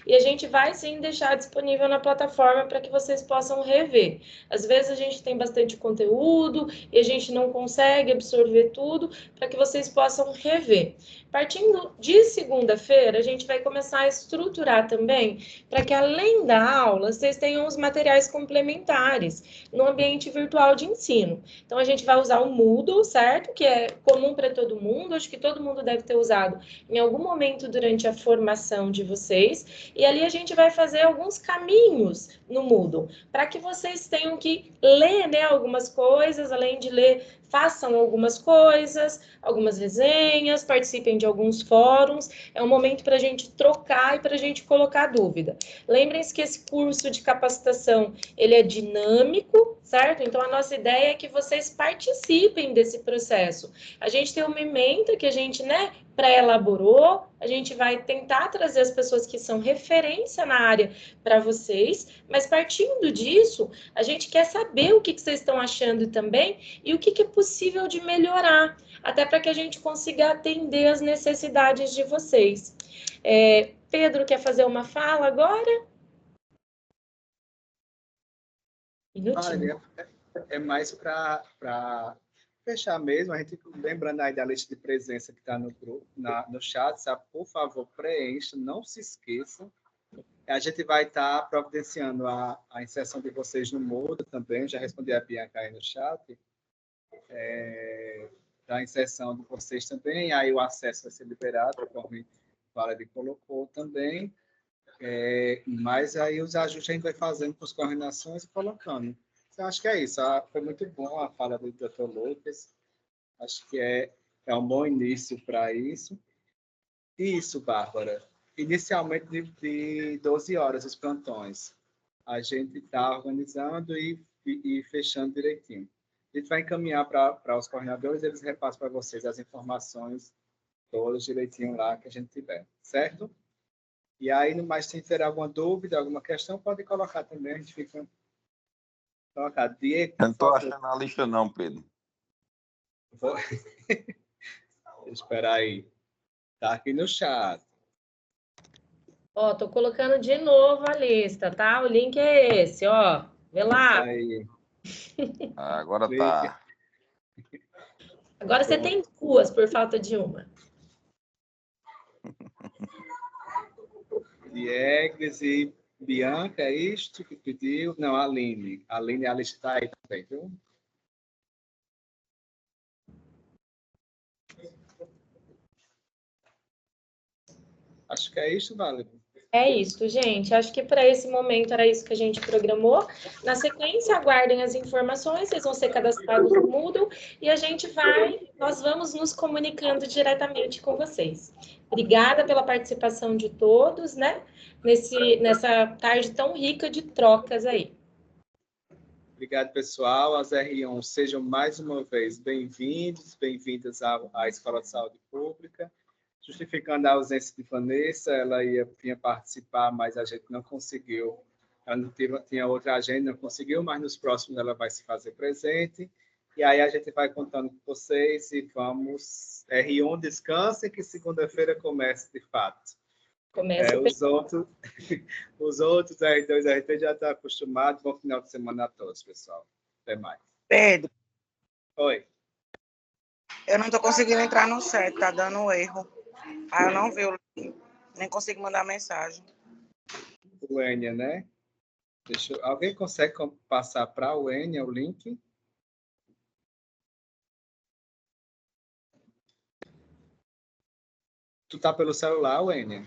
E a gente vai sim deixar disponível na plataforma para que vocês possam rever. Às vezes a gente tem bastante conteúdo e a gente não consegue absorver tudo, para que vocês possam rever. Partindo de segunda-feira, a gente vai começar a estruturar também para que, além da aula, vocês tenham os materiais complementares no ambiente virtual de ensino. Então, a gente vai usar o Moodle, certo? Que é comum para todo mundo, acho que todo mundo deve ter usado em algum momento durante a formação de vocês, e ali a gente vai fazer alguns caminhos no Moodle, para que vocês tenham que ler, né, algumas coisas, além de ler, façam algumas coisas, algumas resenhas, participem de alguns fóruns. É um momento para a gente trocar e para a gente colocar dúvida. Lembrem-se que esse curso de capacitação, ele é dinâmico, certo? Então, a nossa ideia é que vocês participem desse processo. A gente tem uma ementa que a gente, né, pré-elaborou, a gente vai tentar trazer as pessoas que são referência na área para vocês, mas partindo disso, a gente quer saber o que vocês estão achando também e o que é possível de melhorar, até para que a gente consiga atender as necessidades de vocês. Pedro quer fazer uma fala agora?
Olha, é mais para fechar mesmo, a gente lembrando aí da lista de presença que está no grupo, no chat, sabe? Por favor, preencha, não se esqueçam. A gente vai estar providenciando a inserção de vocês no Moodle também, já respondi a Bianca aí no chat, da inserção de vocês também, aí o acesso vai ser liberado, conforme o Valerie colocou também, mas aí os ajustes a gente vai fazendo com as coordenações e colocando. Então, acho que é isso. Foi muito bom a fala do Dr. Lucas. Acho que é um bom início para isso. Isso, Bárbara. Inicialmente de 12 horas os plantões. A gente está organizando e fechando direitinho. A gente vai encaminhar para os coordenadores, eles repassam para vocês as informações todas direitinho lá que a gente tiver, certo? E aí, mas se tiver alguma dúvida, alguma questão, pode colocar também, a gente fica... Colocar. Diego,
eu não estou achando a lista não, Pedro.
Vou... Espera aí. Tá aqui no chat.
Ó, tô colocando de novo a lista, tá? O link é esse, ó. Vê lá.
Aí.
Agora tá.
Agora você tem duas por falta de uma.
Diegues e Bianca, é isto que pediu? Não, a Aline. A Aline, ela está aí também, viu? Acho que é isso, Valerie.
É isso, gente. Acho que para esse momento era isso que a gente programou. Na sequência, aguardem as informações, vocês vão ser cadastrados no Moodle e nós vamos nos comunicando diretamente com vocês. Obrigada pela participação de todos, né? Nessa tarde tão rica de trocas aí.
Obrigado, pessoal. As R1 sejam mais uma vez bem-vindos, bem-vindas à Escola de Saúde Pública. justificando a ausência de Vanessa, ela vinha participar, mas a gente não conseguiu. Ela não tinha outra agenda, não conseguiu, mas nos próximos ela vai se fazer presente. E aí a gente vai contando com vocês e vamos... R1, descansem, que segunda-feira começa de fato.
Começa
os outros R2 e R3 já estão acostumados. Bom final de semana a todos, pessoal. Até mais.
Pedro,
Oi.
eu não estou conseguindo entrar no chat, tá dando erro. Eu não vi o link, nem consigo mandar mensagem.
O Enia, né? Alguém consegue passar para o Enia o link? Tu tá pelo celular, Enia?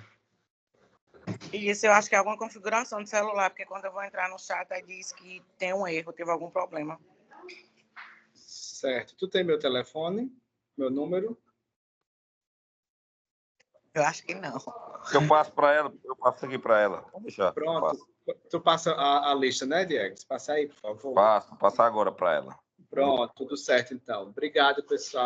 Isso eu acho que é alguma configuração do celular, porque quando eu vou entrar no chat, aí diz que tem um erro, teve algum problema.
Certo. Tu tem meu telefone? Meu número?
Eu acho que não.
Eu passo para ela, eu passo aqui para ela. Pode deixar.
Pronto. Tu passa a lista, né, Diego? Passa aí, por favor.
Passo agora para ela.
Pronto, tudo certo, então. Obrigado, pessoal.